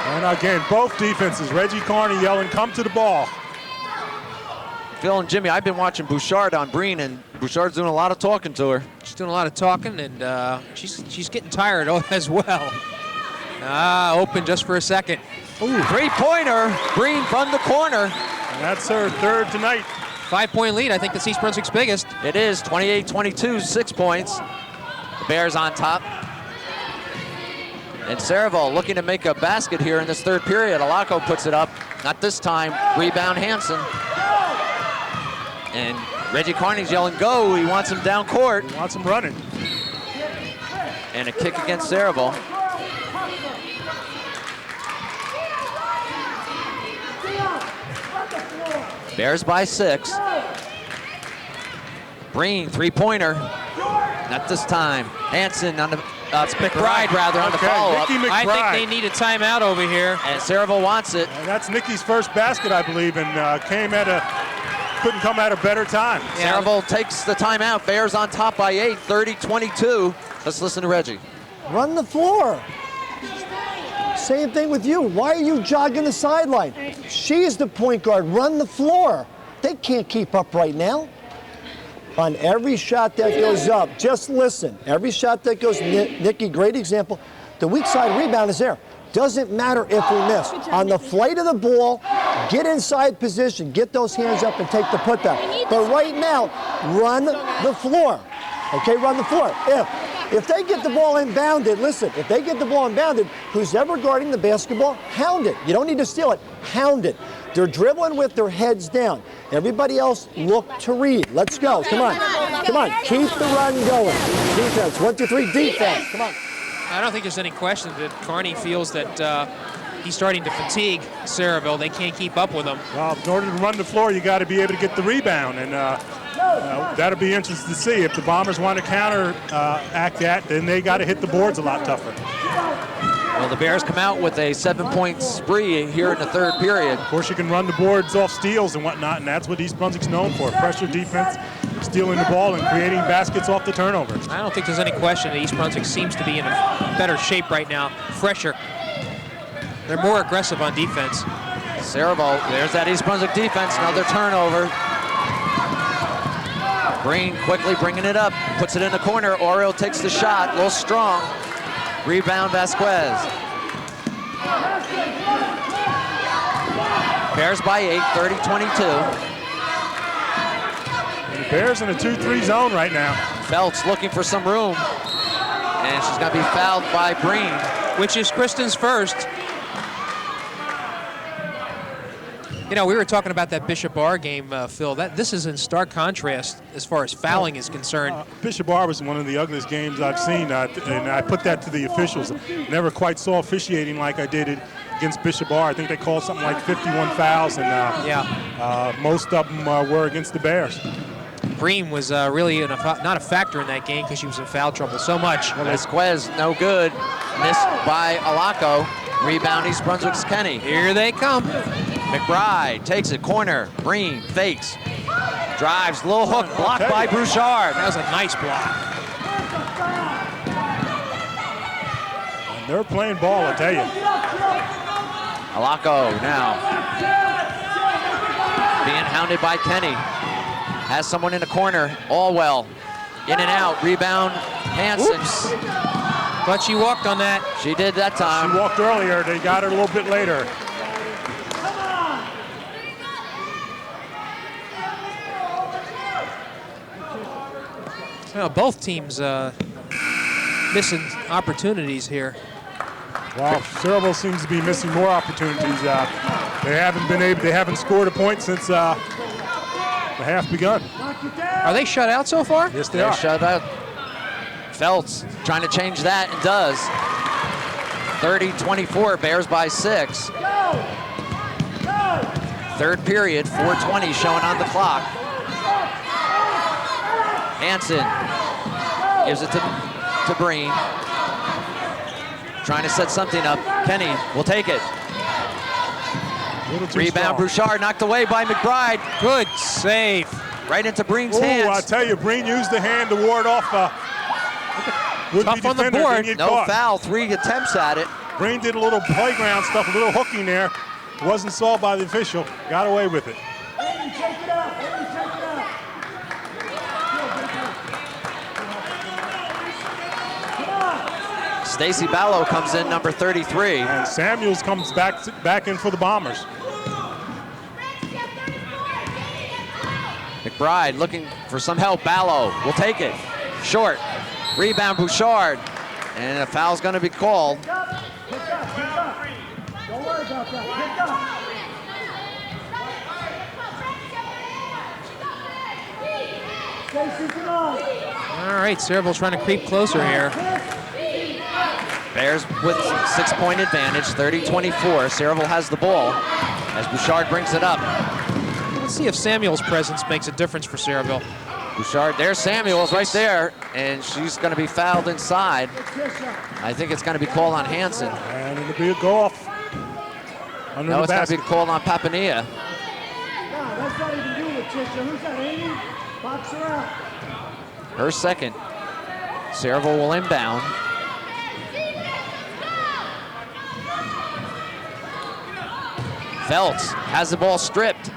And again, both defenses, Reggie Carney yelling, come to the ball. Phil and Jimmy, I've been watching Bouchard on Breen, and Bouchard's doing a lot of talking to her. She's doing a lot of talking, and she's getting tired as well. Open just for a second. Ooh, three-pointer, Breen from the corner. And that's her third tonight. 5-point lead, I think that's East Brunswick's biggest. It is 28-22, 6 points. The Bears on top. And Sayreville looking to make a basket here in this third period. Alako puts it up, not this time. Rebound Hansen. And Reggie Carney's yelling go. He wants him down court. He wants him running. And a kick against Sayreville. Bears by 6. Breen, three-pointer. Not this time. Hansen on the McBride rather on the follow-up. I think they need a timeout over here. And Sayreville wants it. And that's Nikki's first basket, I believe, and couldn't come at a better time. Yeah. Sayreville takes the timeout. Bears on top by 8, 30-22. Let's listen to Reggie. Run the floor. Same thing with you. Why are you jogging the sideline? She's the point guard. Run the floor. They can't keep up right now. On every shot that goes up, just listen. Every shot that goes, Nikki, great example. The weak side rebound is there. Doesn't matter if we miss. On the flight of the ball, get inside position, get those hands up and take the putback. But right now, run the floor. Okay, run the floor. If they get the ball inbounded, listen, if they get the ball inbounded, who's ever guarding the basketball, hound it. You don't need to steal it, hound it. They're dribbling with their heads down. Everybody else look to read. Let's go, come on. Come on, keep the run going. Defense, 1, 2, 3, defense, come on. I don't think there's any question that Carney feels that he's starting to fatigue Sayreville. They can't keep up with him. Well, in order to run the floor, you got to be able to get the rebound, and that'll be interesting to see. If the Bombers want to counteract that, then they got to hit the boards a lot tougher. Well, the Bears come out with a 7-point spree here in the third period. Of course, you can run the boards off steals and whatnot, and that's what East Brunswick's known for. Pressure defense, stealing the ball, and creating baskets off the turnover. I don't think there's any question that East Brunswick seems to be in a better shape right now, fresher. They're more aggressive on defense. Sayreville, there's that East Brunswick defense, another turnover. Breen quickly bringing it up, puts it in the corner. Oriole takes the shot, a little strong. Rebound Vasquez. Bears by 8, 30-22. The Bears in a 2-3 zone right now. Feltz looking for some room. And she's gonna be fouled by Breen. Which is Kristen's first. You know, we were talking about that Bishop Bar game, Phil. This is in stark contrast as far as fouling is concerned. Bishop Bar was one of the ugliest games I've seen, and I put that to the officials. Never quite saw officiating like I did it against Bishop Bar. I think they called something like 51 fouls, and most of them were against the Bears. Breen was really not a factor in that game because she was in foul trouble so much. Vasquez, no good. Missed by Alako. Rebound East Brunswick's Kenny. Here they come. McBride takes it, corner. Breen fakes. Drives, little hook, blocked by Bouchard. That was a nice block. And they're playing ball, I tell you. Alako now. Being hounded by Kenny. Has someone in the corner. Allwell. In and out. Rebound. Hansen. Oops. But she walked on that. She did that time. She walked earlier. They got her a little bit later. Well, both teams missing opportunities here. Well, Sayreville seems to be missing more opportunities. They haven't scored a point since the half begun. Are they shut out so far? Yes, they They're are. shut out. Feltz trying to change that and does. 30-24, Bears by 6. Third period, 4:20 showing on the clock. Hansen gives it to Breen. Trying to set something up. Kenny will take it. Little too Rebound, strong. Bouchard knocked away by McBride. Good save. Right into Breen's Oh, I hands. tell you, Breen used the hand to ward off would-be Tough on the defender. board. Didn't get No caught. foul, 3 attempts at it. Breen did a little playground stuff, a little hooking there. Wasn't saw by the official. Got away with it. Hey, take it out. Hey, take it out. Come on. Stacy Ballo comes in, number 33. And Samuels comes back in for the Bombers. McBride looking for some help. Ballo will take it. Short. Rebound, Bouchard. And a foul's going to be called. Pick up. Don't worry about that. Pick up. Stacy, come on. All right, Sayreville trying to creep closer here. Bears with 6-point advantage, 30-24. Sayreville has the ball as Bouchard brings it up. Let's see if Samuel's presence makes a difference for Sayreville. Bouchard, there's Samuels right there, and she's going to be fouled inside. I think it's going to be called on Hansen. And it'll be a go-off under No, the it's going to basket. be called on Papania. No, that's not even you, Letitia. Who's that, Amy? Box her out. Her second. Sayreville will inbound. Feltz has the ball stripped.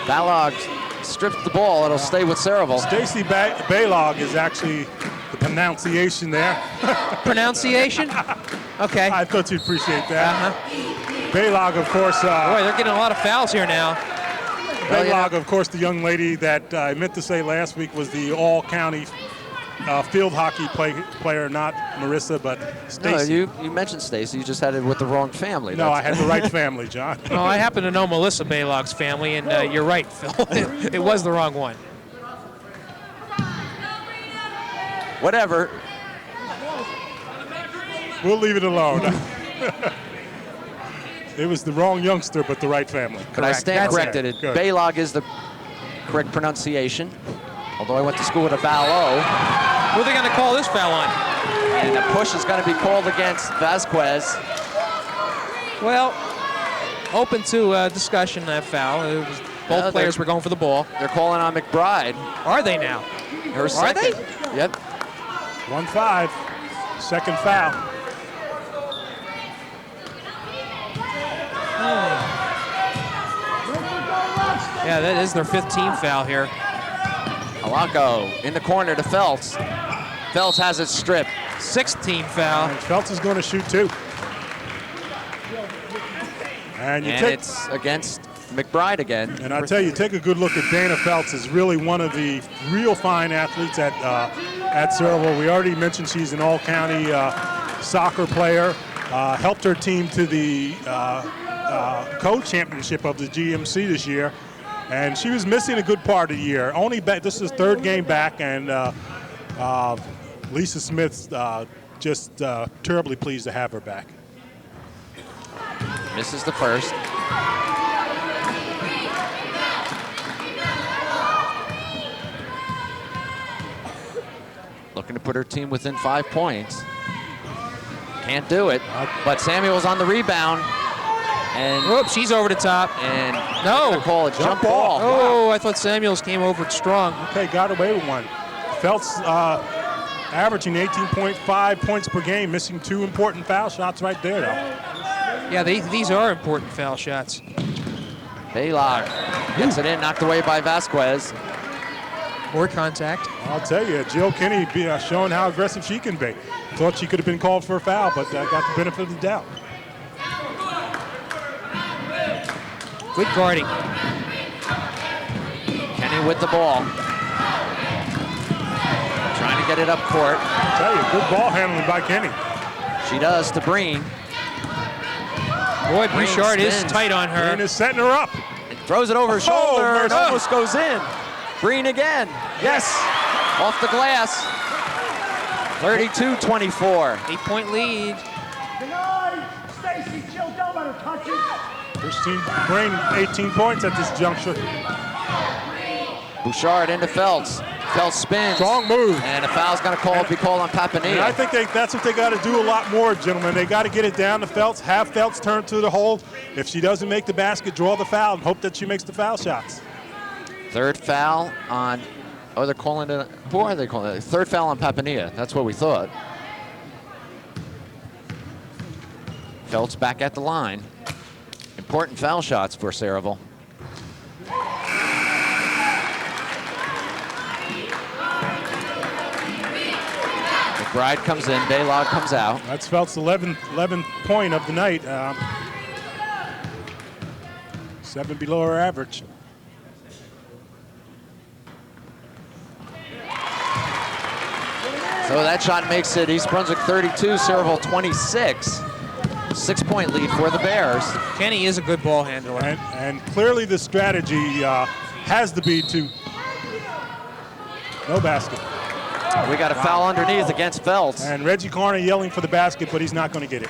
Balog strips the ball. It'll stay with Sayreville. Stacy Baylog is actually the pronunciation there. Pronunciation? Okay. I thought you'd appreciate that. Uh-huh. Baylog, of course. Boy, they're getting a lot of fouls here now. Well, you know- Baylog, of course, the young lady that I meant to say last week was the all-county field hockey player, not Marissa, but No, Stacy. you mentioned Stacy. You just had it with the wrong family. No, I That's- had the right family, John. No, I happen to know Melissa Baylog's family, and you're right, Phil. It was the wrong one. Whatever. We'll leave it alone. It was the wrong youngster, but the right family. But I Correct. stand That's corrected. it. Good. Baylog is the correct pronunciation. Although I went to school with a Ballo. Who are they going to call this foul on? And a push is going to be called against Vasquez. Well, open to discussion, that foul. It was, both players were going for the ball. They're calling on McBride. Are they now? Her second. Yep. 1-5, second foul. Yeah, that is their 15th team foul here. Alako in the corner to Feltz. Feltz has it stripped. 6th team foul. And Feltz is going to shoot too. And you And take, it's against McBride again. and I tell you, take a good look at Dana Feltz. Is really one of the real fine athletes at Sayreville. We already mentioned she's an all-county soccer player. Helped her team to the co-championship of the GMC this year, and she was missing a good part of the year. Only back. This is third game back, and Lisa Smith's just terribly pleased to have her back. Misses the first. Looking to put her team within 5 points. Can't do it. But Samuel's on the rebound. And Whoops, she's over the top. and No. call it jump ball. Oh, I thought Samuels came over it strong. Okay, got away with one. Feltz averaging 18.5 points per game, missing 2 important foul shots right there, though. Yeah, these are important foul shots. Baylog gets it in, knocked away by Vasquez. More contact. I'll tell you, Jill Kinney showing how aggressive she can be. Thought she could have been called for a foul, but got the benefit of the doubt. Good guarding. Kenny with the ball. Trying to get it up court. I'll tell you, good ball handling by Kinney. She does to Breen. Boy, Bouchard is spins. tight on her. And is setting her up. And throws it over her Oh, shoulder and mercy. almost goes in. Breen again. Yes. Off the glass. 32-24. 8-point lead. Denied. Stacy, chill. Don't let her touch it. Christine Breen, 18 points at this juncture. Bouchard into Feltz. Phelps spins. Strong move. And a foul's going to be called on Papania. And I think that's what they got to do a lot more, gentlemen. They got to get it down to Phelps, have Phelps turn to the hole. If she doesn't make the basket, draw the foul and hope that she makes the foul shots. Third foul on, they're calling it, who are they calling it? Third foul on Papania. That's what we thought. Phelps back at the line. Important foul shots for Sayreville. McBride comes in, Baylog comes out. That's Phelps' 11th point of the night. 7 below her average. So that shot makes it East Brunswick 32, Sayreville 26. 6-point lead for the Bears. Kenny is a good ball handler. And clearly the strategy has to be to no basket. We got a foul underneath against Phelps. And Reggie Carney yelling for the basket, but he's not going to get it.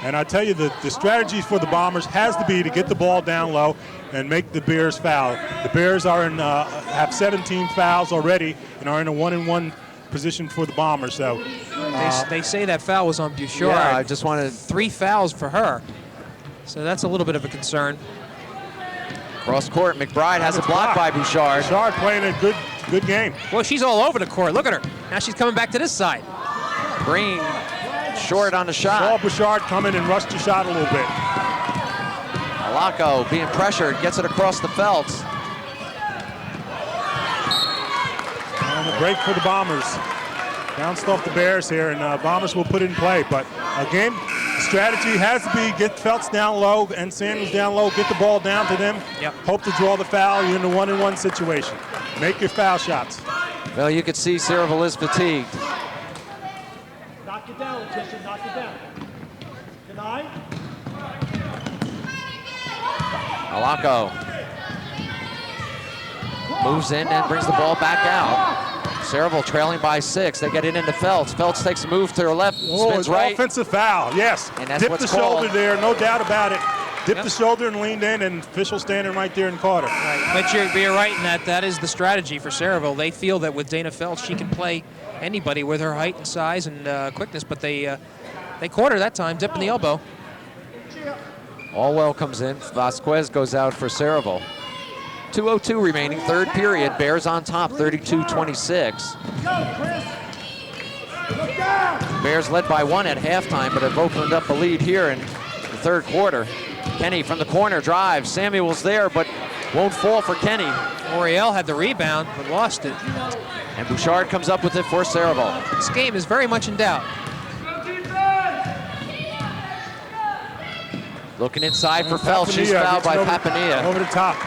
And I tell you, the strategy for the Bombers has to be to get the ball down low and make the Bears foul. The Bears are have 17 fouls already and are in a 1-and-1 position for the Bombers. So they say that foul was on Bouchard. Yeah, I just wanted 3 fouls for her. So that's a little bit of a concern. Cross court, McBride has a block by Bouchard. Bouchard playing a good game. Well, she's all over the court. Look at her. Now she's coming back to this side. Green short on the shot. Saw Bouchard come in and rush the shot a little bit. Alako being pressured, gets it across the Phelps. And a break for the Bombers. Bounced off the Bears here, and Bombers will put it in play. But again, the strategy has to be get Phelps down low and Samuels down low, get the ball down to them. Yep. Hope to draw the foul. You're in a 1-and-1 situation. Make your foul shots. Well, you can see Sayreville is fatigued. Knock it down, Letitia, knock it down. Tonight. Alako moves in and brings the ball back out. Sayreville trailing by 6. They get it into Phelps. Phelps takes a move to her left, spins right. Offensive foul, yes. And that's Dip what's the shoulder called. there, no doubt about it. Dipped the shoulder and leaned in, and official standing right there and caught her. Right. But you're right in that is the strategy for Sayreville. They feel that with Dana Phelps, she can play anybody with her height and size and quickness, but they caught her that time, dipping the elbow. Allwell comes in. Vasquez goes out for Sayreville. 2:02 remaining, third period. Bears on top, 32-26. Bears led by 1 at halftime, but have opened up a lead here in the third quarter. Kenny from the corner drives. Samuel's there, but won't fall for Kenny. Oriel had the rebound, but lost it. And Bouchard comes up with it for Sayreville. This game is very much in doubt. Looking inside for Phelps. She's fouled by Papania. Over the top.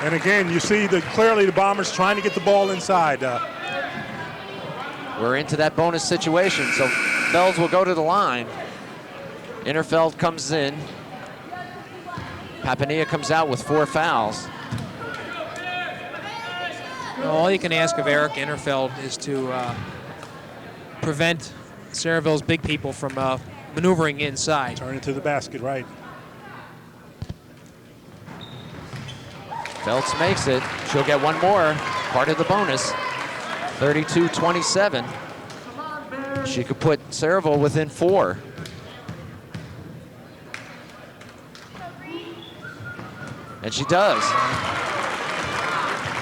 And again, you see clearly the Bombers trying to get the ball inside. We're into that bonus situation, so Felds will go to the line. Innerfeld comes in. Papania comes out with 4 fouls. Well, all you can ask of Eric Innerfeld is to prevent Sayreville's big people from maneuvering inside. Turn it to the basket, right. Phelps makes it. She'll get one more, part of the bonus. 32-27. She could put Sayreville within 4. And she does.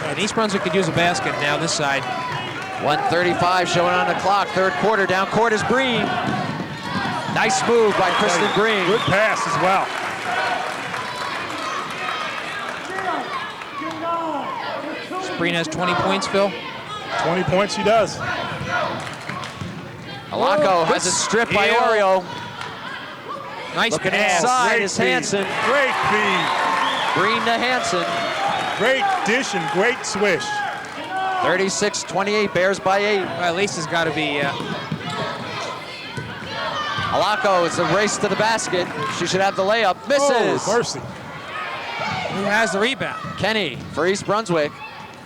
And East Brunswick could use a basket now this side. 1:35 showing on the clock. Third quarter. Down court is Breen. Nice move by Kristen Breen. Good pass as well. Breen has 20 points, Phil. 20 points she does. Alako has a strip by Oreo. Nice Looking pass. inside Great is feed. Hansen. Great feed. Breen to Hansen. Great dish and great swish. 36-28, Bears by 8. Well, at least it's got to be. Alako, it's a race to the basket. She should have the layup. Misses. Oh, mercy. Who has the rebound? Kenny for East Brunswick.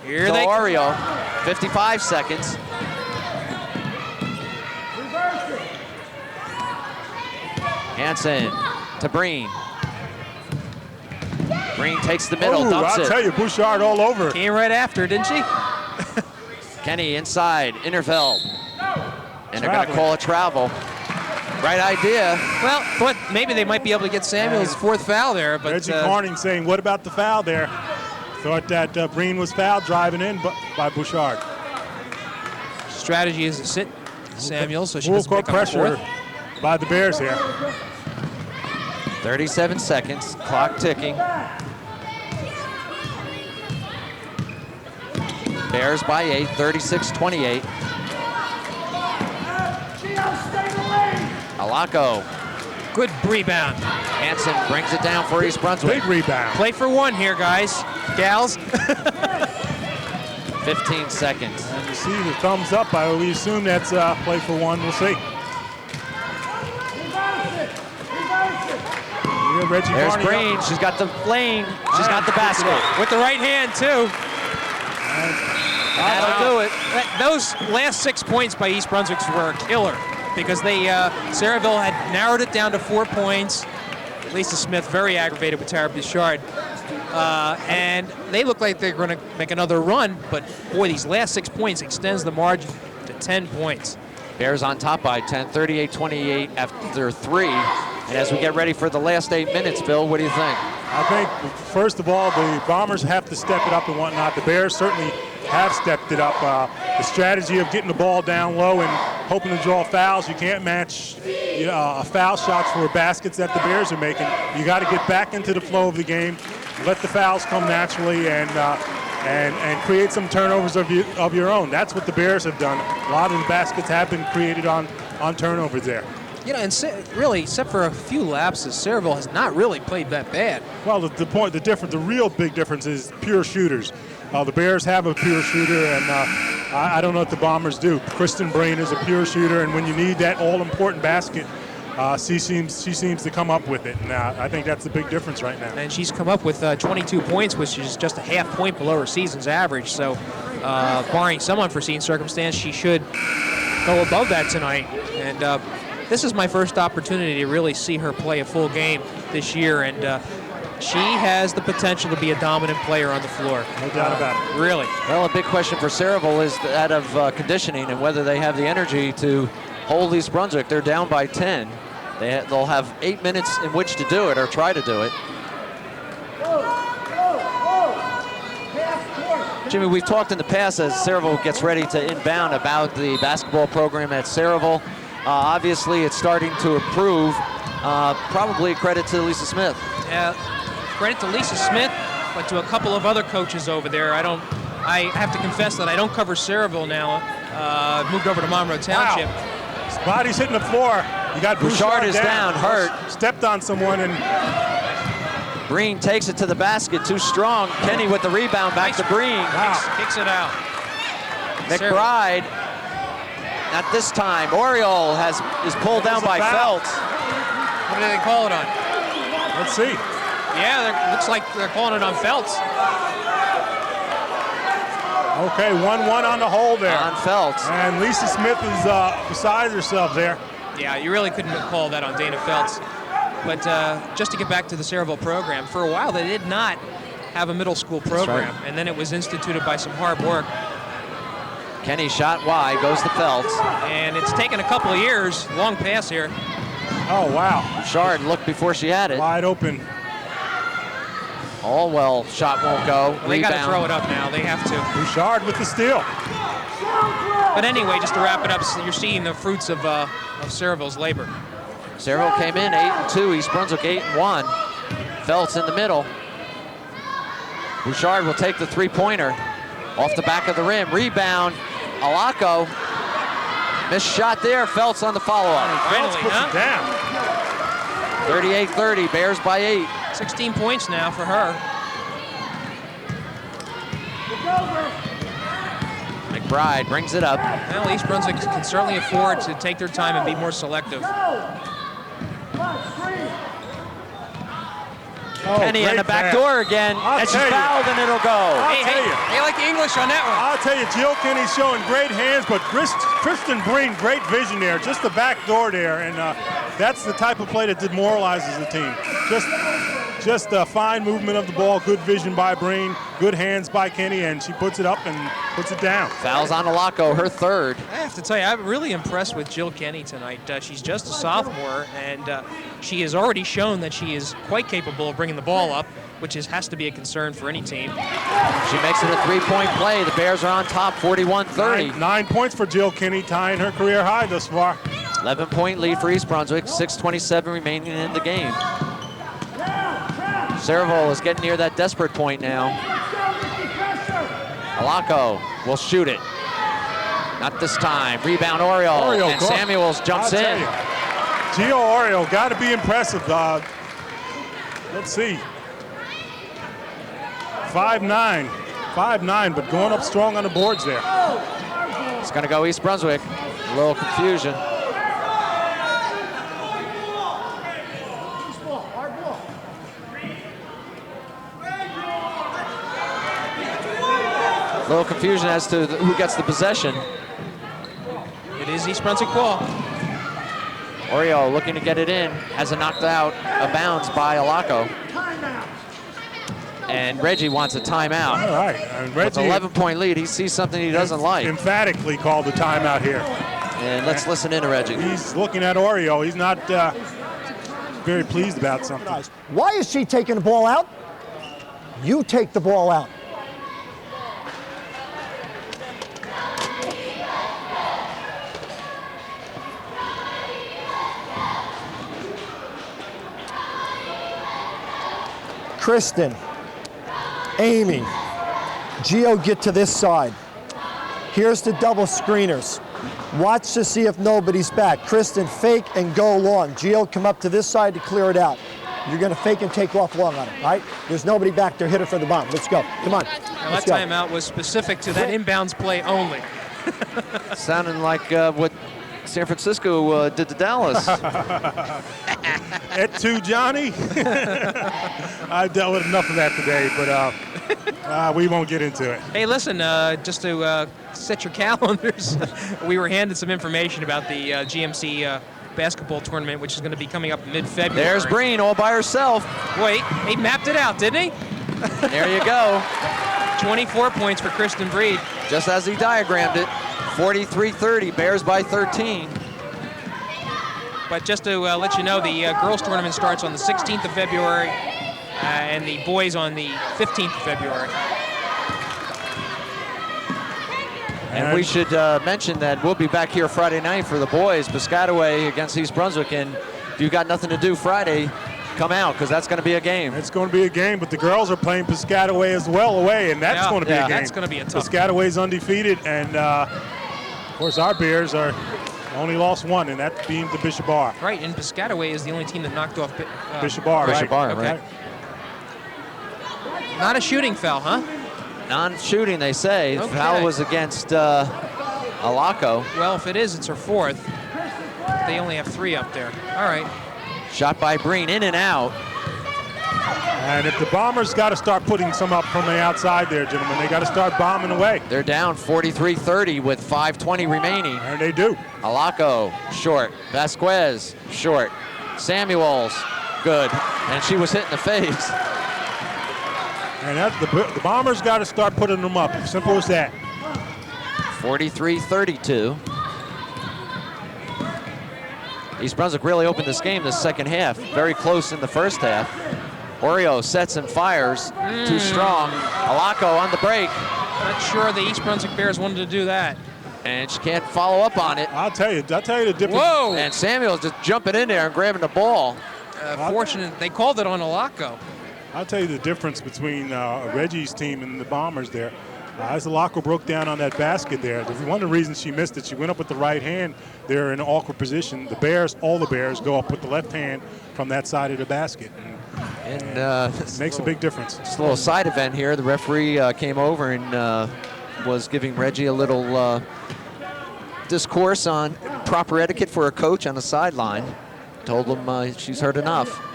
Here to they Oreo. 55 seconds. Hansen to Breen. Green takes the middle, Ooh, dumps I'll it. tell you, Bouchard all over. Came right after, didn't she? Kenny inside, Interfeld. And they're going to Traveling. call a travel. Right idea. Well, thought maybe they might be able to get Samuel's fourth foul there, but Reggie Carney saying, what about the foul there? Thought that Breen was fouled driving in by Bouchard. strategy is to sit Samuel so she Full doesn't court pick up the pressure fourth. by the Bears here. 37 seconds, clock ticking. Bears by 8, 36-28. Alako. Good rebound. Hansen brings it down for East Brunswick. Big rebound. Play for one here, guys, gals. 15 seconds. And you see the thumbs up. We assume that's play for one. We'll see. Yeah, Reggie There's Carney Green. up. She's got the lane. She's got the basket. With the right hand, too. That'll do it. Those last 6 points by East Brunswick were a killer because they Sayreville had narrowed it down to 4 points. Lisa Smith very aggravated with Tara Bouchard. And they look like they're going to make another run, but boy, these last 6 points extends the margin to 10 points. Bears on top by 10, 38-28 after 3. And as we get ready for the last 8 minutes, Bill, what do you think? I think, first of all, the Bombers have to step it up and whatnot. The Bears certainly have stepped it up. The strategy of getting the ball down low and hoping to draw fouls, you can't match foul shots for baskets that the Bears are making. You got to get back into the flow of the game, let the fouls come naturally, and create some turnovers of your own. That's what the Bears have done. A lot of the baskets have been created on turnovers there. You know, and really, except for a few lapses, Sayreville has not really played that bad. Well, the real big difference is pure shooters. The Bears have a pure shooter, and I don't know what the Bombers do. Kristen Breen is a pure shooter, and when you need that all-important basket, she seems to come up with it. And I think that's the big difference right now. And she's come up with 22 points, which is just a half point below her season's average. So, barring some unforeseen circumstance, she should go above that tonight. And this is my first opportunity to really see her play a full game this year, and she has the potential to be a dominant player on the floor. No doubt about it. Really. Well, a big question for Sayreville is that of conditioning and whether they have the energy to hold East Brunswick. They're down by 10. They'll have 8 minutes in which to do it or try to do it. Jimmy, we've talked in the past as Sayreville gets ready to inbound about the basketball program at Sayreville. Obviously, it's starting to improve. Probably a credit to Lisa Smith. Yeah, credit to Lisa Smith, but to a couple of other coaches over there. I have to confess that I don't cover Sayreville now. I've moved over to Monroe Township. Wow. His body's hitting the floor. You got Bouchard is down, hurt. Stepped on someone and Breen takes it to the basket, too strong. Kenny with the rebound, back to Breen. wow. Kicks it out. McBride, not this time. Oriole is pulled down by foul. Feltz. What do they call it on? Let's see. Yeah, looks like they're calling it on Feltz. Okay, 1-1 on the hole there. On Feltz. And Lisa Smith is beside herself there. Yeah, you really couldn't call that on Dana Feltz. But just to get back to the Sayreville program, for a while they did not have a middle school program, right. and then it was instituted by some hard work. Kenny shot wide, goes to Feltz. And it's taken a couple of years, long pass here. Oh, wow. Bouchard looked before she had it. Wide open. Allwell shot won't go. They got to Rebound. throw it up now. They have to. Bouchard with the steal. But anyway, just to wrap it up, you're seeing the fruits of Sayreville's labor. Sayreville came in 8-2. East Brunswick 8-1. Feltz in the middle. Bouchard will take the three-pointer off the back of the rim. Rebound. Alako. Missed shot there. Feltz on the follow-up. Feltz Finally, puts it down. 38-30. Bears by 8. 16 points now for her. McBride brings it up. Well, East Brunswick can certainly afford to take their time and be more selective. Kenny on great the back pass. door again. I'll And she's tell you. fouled and it'll go. Hey, tell you. they like the English on that one. I'll tell you, Jill Kenny's showing great hands, but Kristen Breen, great vision there. Just the back door there, and that's the type of play that demoralizes the team. Just Just a fine movement of the ball, good vision by Breen, good hands by Kenny, and she puts it up and puts it down. Fouls on Alako, her third. I have to tell you, I'm really impressed with Jill Kenny tonight. She's just a sophomore, and she has already shown that she is quite capable of bringing the ball up, which has to be a concern for any team. She makes it a three-point play. The Bears are on top, 41-30. 9 points for Jill Kenny, tying her career high thus far. 11-point lead for East Brunswick, 6:27 remaining in the game. Sayreville is getting near that desperate point now. Alako will shoot it. Not this time. Rebound Oriole, and Samuels jumps in. Gio Oriole, got to be impressive. Let's see. 5'9", but going up strong on the boards there. It's going to go East Brunswick. A little confusion. A little confusion as to who gets the possession. It is East Brunswick ball. Oriole looking to get it in, has it knocked out of bounds by Alako. And Reggie wants a timeout. All right. And Reggie, with an 11-point lead, he sees something he doesn't like. Emphatically called the timeout here. And let's listen in to Reggie. He's looking at Oriole. He's not very pleased about something. Why is she taking the ball out? You take the ball out. Kristen, Amy, Gio get to this side. Here's the double screeners. Watch to see if nobody's back. Kristen, fake and go long. Gio, come up to this side to clear it out. You're going to fake and take off long on it, all right? There's nobody back there. Hit it for the bomb. Let's go. Come on. Now that timeout was specific to that inbounds play only. Sounding like what San Francisco did to Dallas. Et tu, Johnny? I've dealt with enough of that today, but we won't get into it. Hey, listen, just to set your calendars, we were handed some information about the GMC basketball tournament, which is going to be coming up mid-February. There's Breen all by herself. Wait, he mapped it out, didn't he? There you go. 24 points for Kristen Breed. Just as he diagrammed it. 43-30, Bears by 13. But just to let you know, the girls tournament starts on the 16th of February and the boys on the 15th of February. And we should mention that we'll be back here Friday night for the boys, Piscataway against East Brunswick. And if you've got nothing to do Friday, come out, because that's going to be a game. It's going to be a game, but the girls are playing Piscataway as well away, and that's going to be a game. That's going to be a tough Piscataway's undefeated, and of course our Bears are only lost one, and that being the Bishop Bar. Right, and Piscataway is the only team that knocked off Bishop Bar. Bishop Bar, okay. right. Not a shooting foul, huh? Non-shooting, they say. The foul was against Alako. Well, if it is, it's her fourth. They only have 3 up there. All right. Shot by Breen, in and out. And if the Bombers got to start putting some up from the outside there, gentlemen, they got to start bombing away. They're down 43-30 with 5:20 remaining. And they do. Alako, short. Vasquez, short. Samuels, good. And she was hit in the face. And that's the Bombers got to start putting them up. Simple as that. 43-32. East Brunswick really opened this game the second half. Very close in the first half. Oreo sets and fires. Too strong. Alako on the break. Not sure the East Brunswick Bears wanted to do that. And she can't follow up on it. I'll tell you the difference. Whoa! And Samuel's just jumping in there and grabbing the ball. Fortunate, they called it on Alako. I'll tell you the difference between Reggie's team and the Bombers there. As Alako broke down on that basket there, one of the reasons she missed it, she went up with the right hand. They're in an awkward position. The Bears, all the Bears, go up with the left hand from that side of the basket. And it makes a big difference. Just a little side event here. The referee came over and was giving Reggie a little discourse on proper etiquette for a coach on the sideline. Told him she's heard enough.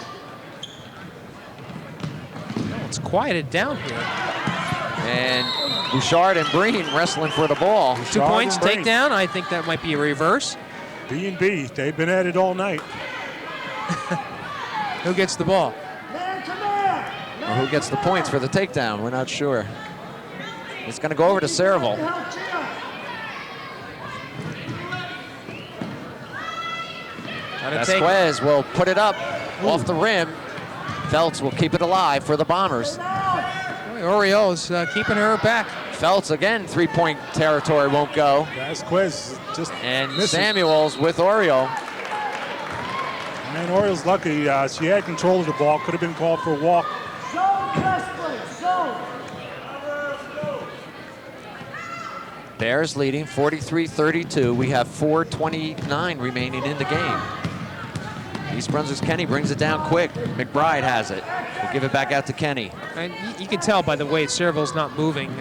It's quieted down here. And Bouchard and Breen wrestling for the ball. 2 points, takedown. I think that might be a reverse. B&B, they've been at it all night. Who gets the ball? Man, come on! Or who gets the points for the takedown? We're not sure. It's going to go over to Sayreville. Vasquez will put it up off the rim. Feltz will keep it alive for the Bombers. Oriole's keeping her back. Feltz again, three-point territory won't go. Vasquez just And missing. Samuels with Oriole. And Oriole's lucky. She had control of the ball. Could have been called for a walk. Bears leading 43-32. We have 4:29 remaining in the game. East Brunswick's Kenny brings it down quick. McBride has it. We'll give it back out to Kenny. And you can tell by the way Sayreville's not moving.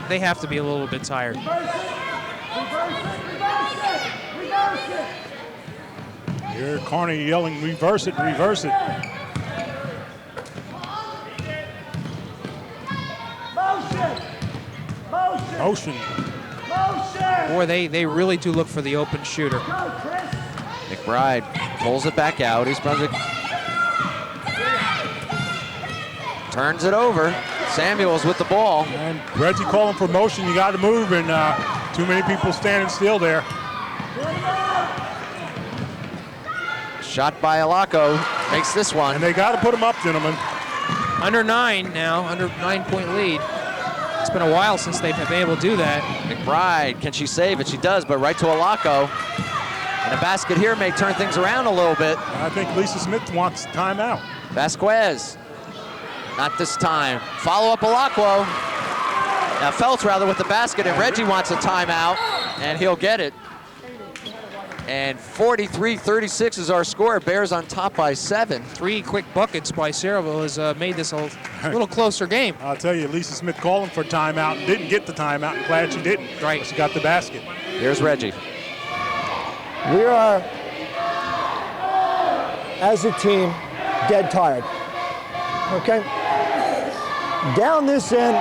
They have to be a little bit tired. Here, Carney yelling, reverse it, reverse it. Motion. Boy, they really do look for the open shooter. McBride pulls it back out. East Brunswick turns it over. Samuels with the ball. And Reggie calling for motion. You got to move, and too many people standing still there. Shot by Alaco makes this one. And they got to put him up, gentlemen. Under 9 now, under 9-point lead. It's been a while since they've been able to do that. McBride, can she save it? She does, but right to Alaco. And a basket here may turn things around a little bit. I think Lisa Smith wants timeout. Vasquez, not this time. Follow up Alaco. Now Feltz rather with the basket, and Reggie wants a timeout, and he'll get it. And 43-36 is our score. Bears on top by 7. 3 quick buckets by Sayreville has made this a little closer game. I'll tell you, Lisa Smith calling for timeout and didn't get the timeout. I'm glad she didn't. Right. She got the basket. Here's Reggie. We are, as a team, dead tired. Okay? Down this end,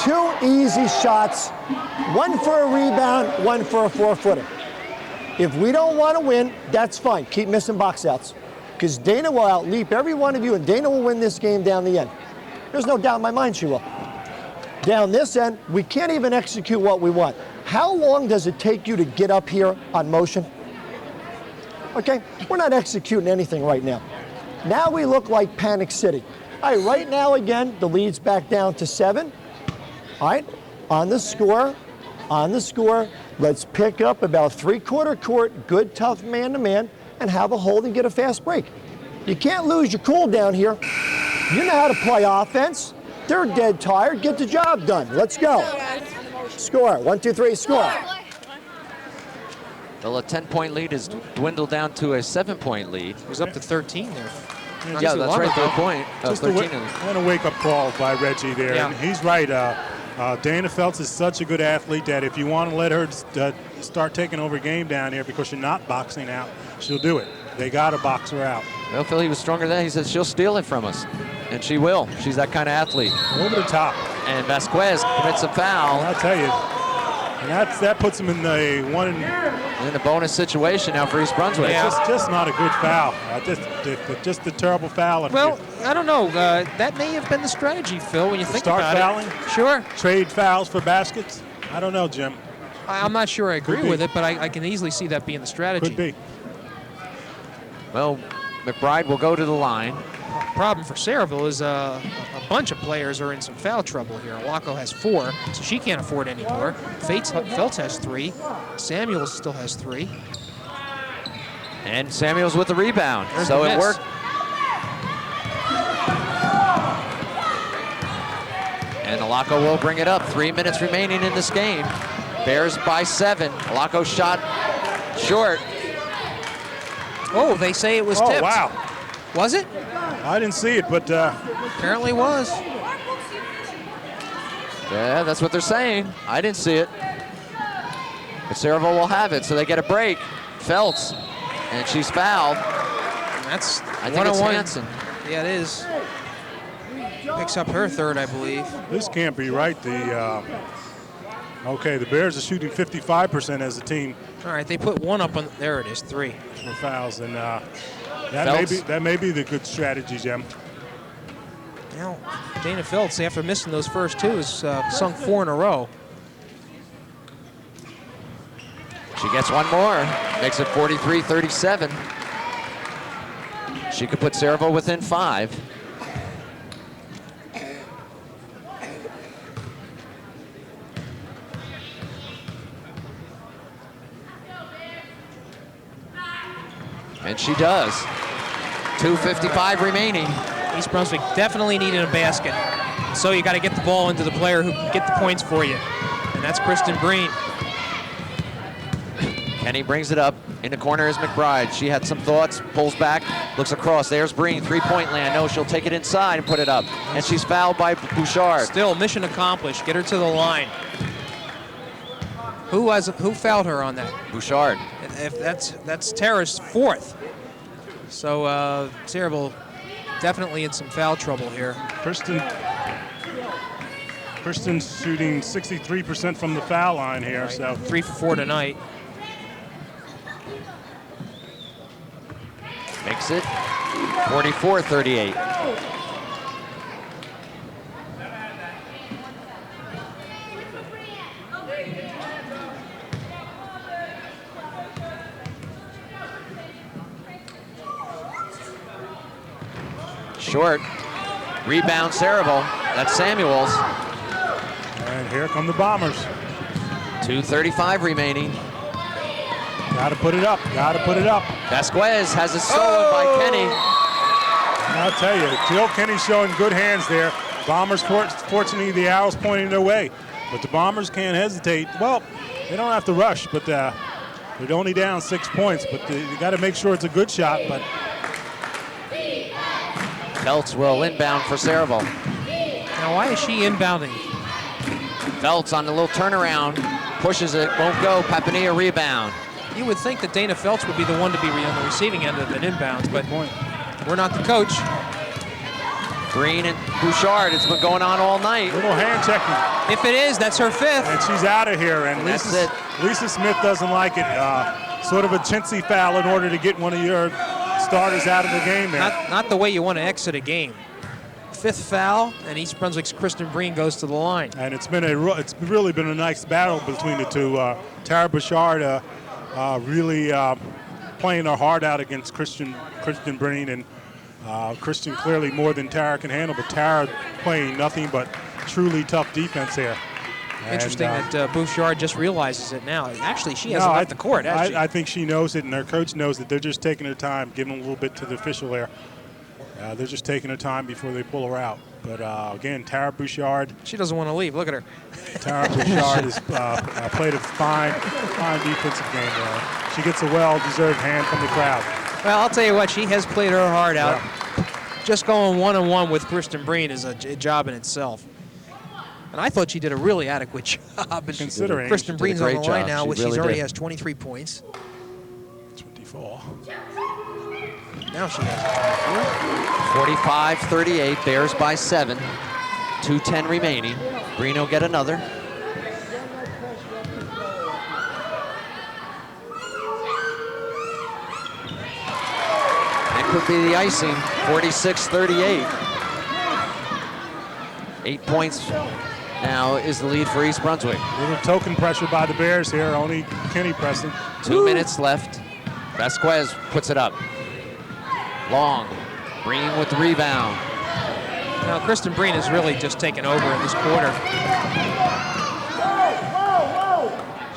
2 easy shots, 1 for a rebound, 1 for a 4-footer. If we don't want to win, that's fine. Keep missing box outs. Because Dana will outleap every one of you, and Dana will win this game down the end. There's no doubt in my mind she will. Down this end, we can't even execute what we want. How long does it take you to get up here on motion? Okay, we're not executing anything right now. Now we look like Panic City. All right, right now again, the lead's back down to 7. All right, on the score, let's pick up about 3/4 court, good tough man-to-man, and have a hold and get a fast break. You can't lose your cool down here. You know how to play offense. They're dead tired. Get the job done. Let's go. Score. 1, 2, 3, score. Well, a 10-point lead has dwindled down to a 7-point lead. It was up to 13 there. Yeah, that's right, 3 point. Just 13. and a wake-up call by Reggie there. Yeah. And he's right. Dana Feltz is such a good athlete that if you want to let her start taking over game down here because you're not boxing out, she'll do it. They got to box her out. Well, Phil, he was stronger than that. He said she'll steal it from us. And she will. She's that kind of athlete. Over the top. And Vasquez commits a foul. And I'll tell you, and that puts them in the In a bonus situation now for East Brunswick. Yeah. just not a good foul. Just a terrible foul. Well, I don't know. That may have been the strategy, Phil, when you think Start about fouling? it. Sure. Trade fouls for baskets? I don't know, Jim. I'm not sure I agree Could be. with it, but I can easily see that being the strategy. Could be. Well, McBride will go to the line. Problem for Sayreville is a bunch of players are in some foul trouble here. Alaco has 4, so she can't afford any more. Feltz has 3. Samuels still has 3. And Samuels with the rebound. There's So the it miss. worked. And Alaco will bring it up. 3 minutes remaining in this game. Bears by 7. Alaco shot short. Oh, they say it was tipped. Oh, wow. Was it? I didn't see it, but Apparently was. Yeah, that's what they're saying. I didn't see it. But Sayreville will have it, so they get a break. Feltz, and she's fouled. That's I think it's 101. Hansen. Yeah, it is. Picks up her 3rd, I believe. this can't be right. Okay, the Bears are shooting 55% as a team All right, they put 1 up on. There it is, 3. for fouls, and Feltz. that may be the good strategy, Jim. Now, Dana Phelps, after missing those first two, has sunk 4 in a row. She gets one more, makes it 43-37. She could put Sayreville within 5. And she does. 2:55 remaining. East Brunswick definitely needed a basket. So you got to get the ball into the player who can get the points for you. And that's Kristen Breen. Kenny brings it up. In the corner is McBride. She had some thoughts, pulls back, looks across. There's Breen, 3-point land. No, she'll take it inside and put it up. And she's fouled by Bouchard. Still, mission accomplished. Get her to the line. Who fouled her on that? Bouchard. If that's Tara's 4th. So Sayreville definitely in some foul trouble here. Kristen's shooting 63% from the foul line here. Right. So 3 for 4 tonight. Makes it 44-38. Short. Rebound Sayreville. That's Samuels. and here come the Bombers. 2:35 remaining. Got to put it up. Got to put it up. Vasquez has it stolen by Kenny. I'll tell you, Jill Kenny's showing good hands there. Bombers, fortunately, the arrow's pointing their way. But the Bombers can't hesitate. Well, they don't have to rush, but they're only down 6 points. But you got to make sure it's a good shot. But Feltz will inbound for Sayreville. Now, why is she inbounding? Feltz on the little turnaround, pushes it, won't go. Papania rebound. You would think that Dana Feltz would be the one to be on the receiving end of an inbounds, but we're not the coach. Green and Bouchard, it's been going on all night. Little hand checking. If it is, that's her 5th. And she's out of here. And That's Lisa Smith doesn't like it. Sort of a chintzy foul in order to get one of your starters out of the game there. Not the way you want to exit a game. 5th foul, and East Brunswick's Kristen Breen goes to the line. And it's really been a nice battle between the two. Tara Bouchard really playing her heart out against Kristen Breen, and Kristen clearly more than Tara can handle, but Tara playing nothing but truly tough defense here. Interesting that Bouchard just realizes it now. Actually, she hasn't left the court, has she? I think she knows it, and her coach knows that they're just taking their time, giving a little bit to the official there. They're just taking their time before they pull her out. But again, Tara Bouchard. She doesn't want to leave. Look at her. Tara Bouchard has played a fine defensive game there. She gets a well-deserved hand from the crowd. Well, I'll tell you what, she has played her heart out. Yeah. Just going one-on-one with Kristen Breen is a job in itself. And I thought she did a really adequate job. Considering Kristen Breen's on the line now, She really already did. has 23 points. 24. Now she has 45-38, Bears by 7. 2:10 remaining. Breen will get another. That could be the icing. 46-38. 8 points now is the lead for East Brunswick. Little token pressure by the Bears here. Only Kenny pressing. 2 minutes left. Vasquez puts it up. Long. Breen with the rebound. Now, Kristen Breen has really just taken over in this quarter.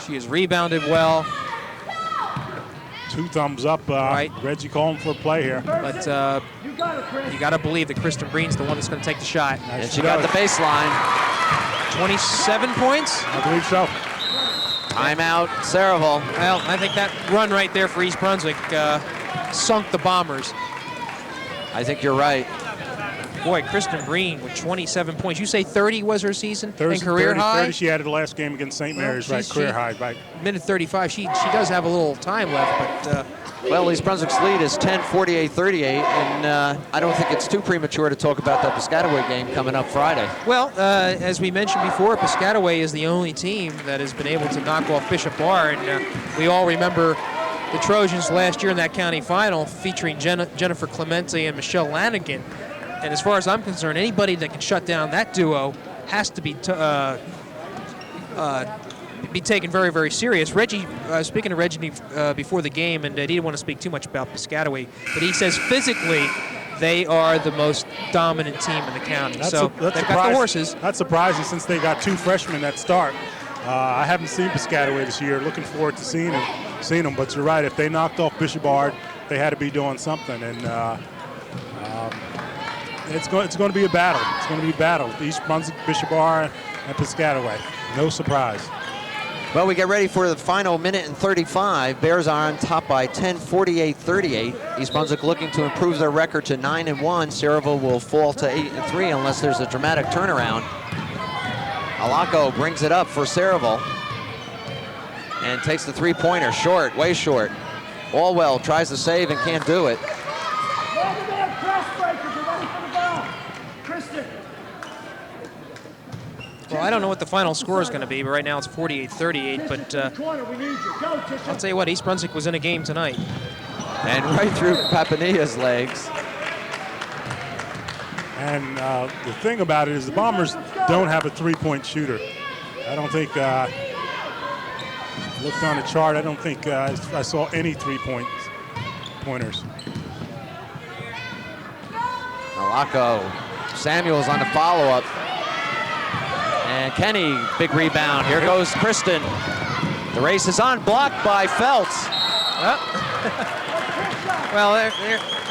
She has rebounded well. 2 thumbs up. Right. Reggie calling for a play here. But you got to believe that Kristen Breen's the one that's going to take the shot. And she got the baseline. 27 points? I believe so. Timeout, Sayreville. Well, I think that run right there for East Brunswick sunk the Bombers. I think you're right. Boy, Kristen Breen with 27 points. You say 30 was her season 30, and career 30, high? 30 she added the last game against St. Mary's, right? Career high, right? Minute 35. She does have a little time left, but Well, East Brunswick's lead is 10, 48-38, and I don't think it's too premature to talk about that Piscataway game coming up Friday. well, as we mentioned before, Piscataway is the only team that has been able to knock off Bishop Bar, and we all remember the Trojans last year in that county final featuring Jennifer Clemente and Michelle Lanigan. And as far as I'm concerned, anybody that can shut down that duo has to be taken very, very serious. Reggie, speaking to Reggie before the game, and he didn't want to speak too much about Piscataway, but he says physically they are the most dominant team in the county. They've got the horses. That's surprising since they got 2 freshmen that start. I haven't seen Piscataway this year. Looking forward to seeing them. But you're right. If they knocked off Bishop Ard, they had to be doing something. And it's going to be a battle. It's going to be a battle. East Brunswick, Bishop Ard, and Piscataway. No surprise. Well, we get ready for the final minute and 35. Bears are on top by 10, 48-38. East Brunswick looking to improve their record to 9-1. Sayreville will fall to 8-3 unless there's a dramatic turnaround. Alako brings it up for Sayreville and takes the 3-pointer short, way short. Allwell tries to save and can't do it. Well, I don't know what the final score is going to be, but right now it's 48-38. But I'll tell you what, East Brunswick was in a game tonight. And right through Papania's legs. And the thing about it is the Bombers don't have a 3-point shooter. I don't think, looked on the chart, I don't think I saw any 3-pointers. Alako, Samuels on the follow-up. And Kenny, big rebound. Here goes Kristen. The race is on, blocked by Feltz. Well,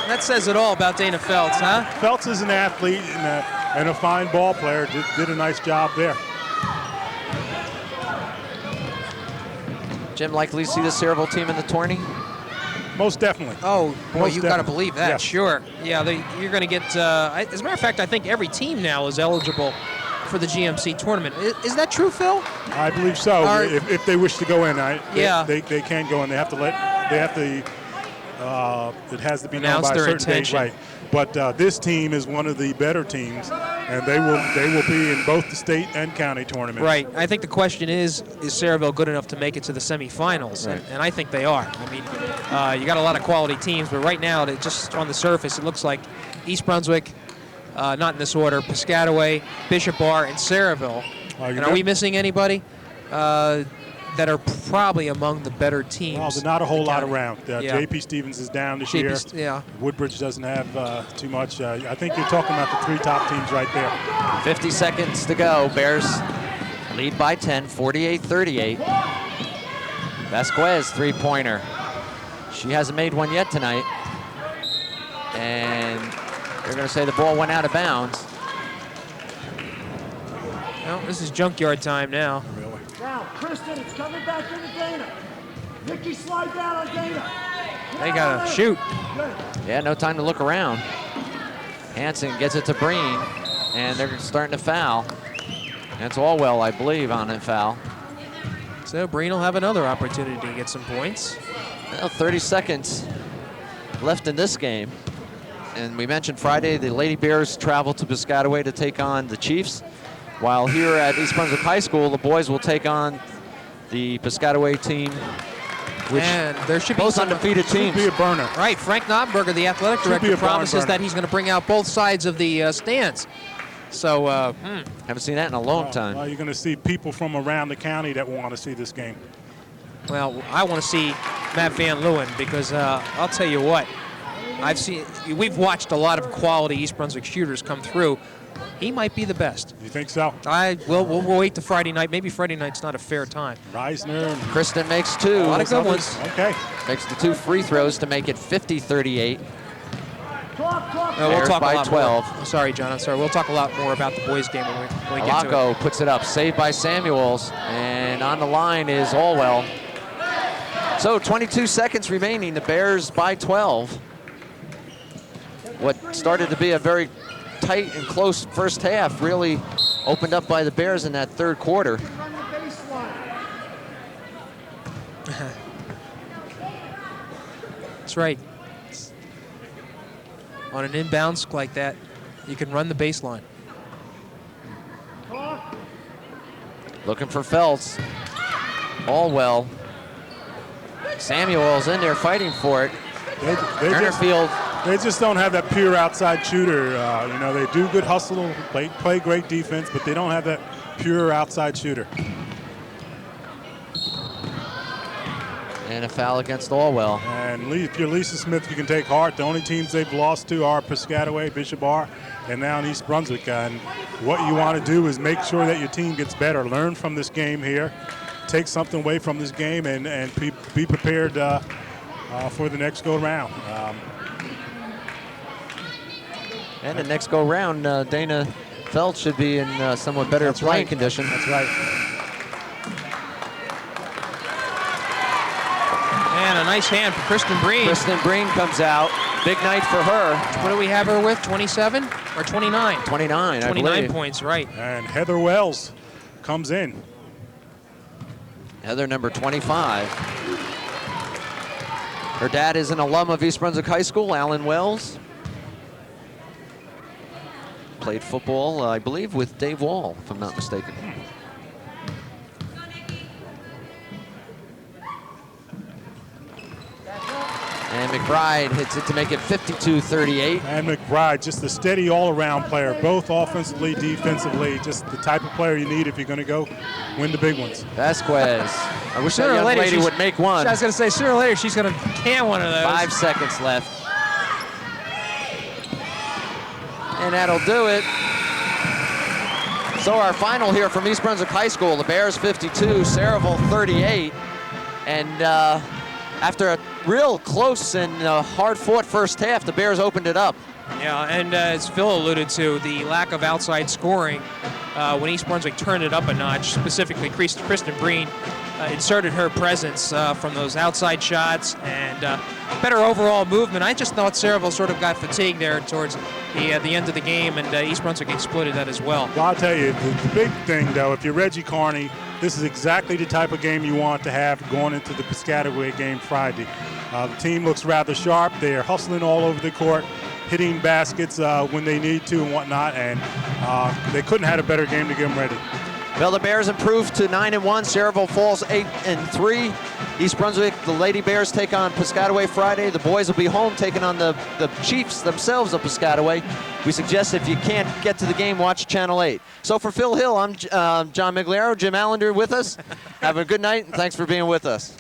that says it all about Dana Feltz, huh? Feltz is an athlete and a fine ball player. Did a nice job there. Jim, likely to see the Sayreville team in the tourney? Most definitely. Oh, boy, Most you've got to definitely. believe that, Yes. sure. Yeah, you're going to get, as a matter of fact, I think every team now is eligible for the GMC tournament. Is that true, Phil? I believe so. If they wish to go in, Yeah. they can go in. It has to be known Announce by a their certain date, intention. right? But this team is one of the better teams, and they will be in both the state and county tournaments. Right. I think the question is Sayreville good enough to make it to the semifinals? Right. And I think they are. I mean, you got a lot of quality teams, but right now, just on the surface, it looks like East Brunswick, not in this order, Piscataway, Bishop Bar, and Sayreville. And are we missing anybody that are probably among the better teams? Well, there's not a whole lot county? around. Yeah. J.P. Stevens is down this year. Yeah. Woodbridge doesn't have too much. I think you're talking about the 3 top teams right there. 50 seconds to go. Bears lead by 10, 48-38. Vasquez, 3-pointer. She hasn't made one yet tonight. And they're going to say the ball went out of bounds. Well, this is junkyard time now. Now, Kristen, it's coming back into Dana. Nikki, slide down on Dana. They got to shoot. Good. Yeah, no time to look around. Hansen gets it to Breen, and they're starting to foul. That's Allwell, I believe, on a foul. So Breen will have another opportunity to get some points. Well, 30 seconds left in this game. And we mentioned Friday the Lady Bears travel to Piscataway to take on the Chiefs. While here at East Brunswick High School, the boys will take on the Piscataway team, which And there should be both some undefeated teams. Should be a burner. Right, Frank Knoppenberger, the athletic Should be director, a barn promises burner. that he's going to bring out both sides of the stands. So, Haven't seen that in a long time. Well, you're going to see people from around the county that want to see this game. well, I want to see Matt Van Leeuwen because I'll tell you what, we've watched a lot of quality East Brunswick shooters come through. He might be the best. You think so? We'll wait to Friday night. Maybe Friday night's not a fair time. Reisner and Kristen makes 2. A lot of good ones. Okay. Makes the 2 free throws to make it 50-38. Talk. We'll Bears talk by a lot 12. more. Sorry, John. I'm sorry. We'll talk a lot more about the boys' game when we get to it. Alako puts it up, saved by Samuels, and on the line is Allwell. So 22 seconds remaining, the Bears by 12. What started to be a very tight and close first half really opened up by the Bears in that third quarter. Run the baseline. That's right. On an inbounds like that, you can run the baseline. Talk. Looking for Feltz. Allwell. Samuel's in there fighting for it. They just, Turnerfield They just don't have that pure outside shooter. You know, they do good hustle, play great defense, but they don't have that pure outside shooter. And a foul against Orwell. And if you're Lisa Smith, you can take heart. The only teams they've lost to are Piscataway, Bishop R, and now in East Brunswick. And what you want to do is make sure that your team gets better. Learn from this game here. Take something away from this game and be prepared for the next go-round. And the next go-round, Dana Feld should be in somewhat better playing condition. That's right. And a nice hand for Kristen Breen. Kristen Breen comes out. Big night for her. What do we have her with, 27 or 29? 29, 29 points, right. And Heather Wells comes in. Heather, number 25. Her dad is an alum of East Brunswick High School, Alan Wells. Played football, I believe, with Dave Wall, if I'm not mistaken. And McBride hits it to make it 52-38. And McBride, just a steady all-around player, both offensively, defensively, just the type of player you need if you're going to go win the big ones. Vasquez. I wish that young lady would make one. I was going to say, sooner or later, she's going to can one of those. 5 seconds left. And that'll do it. So our final here from East Brunswick High School, the Bears 52, Sayreville 38. And after a real close and hard-fought first half, the Bears opened it up. Yeah, and as Phil alluded to, the lack of outside scoring when East Brunswick turned it up a notch, specifically Kristen Breen inserted her presence from those outside shots and better overall movement. I just thought Sayreville sort of got fatigued there towards the end of the game, and East Brunswick exploited that as well. Well, I'll tell you, the big thing, though, if you're Reggie Carney, this is exactly the type of game you want to have going into the Piscataway game Friday. The team looks rather sharp. They're hustling all over the court, hitting baskets when they need to and whatnot, and they couldn't have had a better game to get them ready. Well, the Bears improved to 9-1. Sayreville falls 8-3. East Brunswick, the Lady Bears take on Piscataway Friday. The boys will be home taking on the Chiefs themselves of Piscataway. We suggest if you can't get to the game, watch Channel 8. So for Phil Hill, I'm John Meggiolaro, Jim Allinder with us. Have a good night, and thanks for being with us.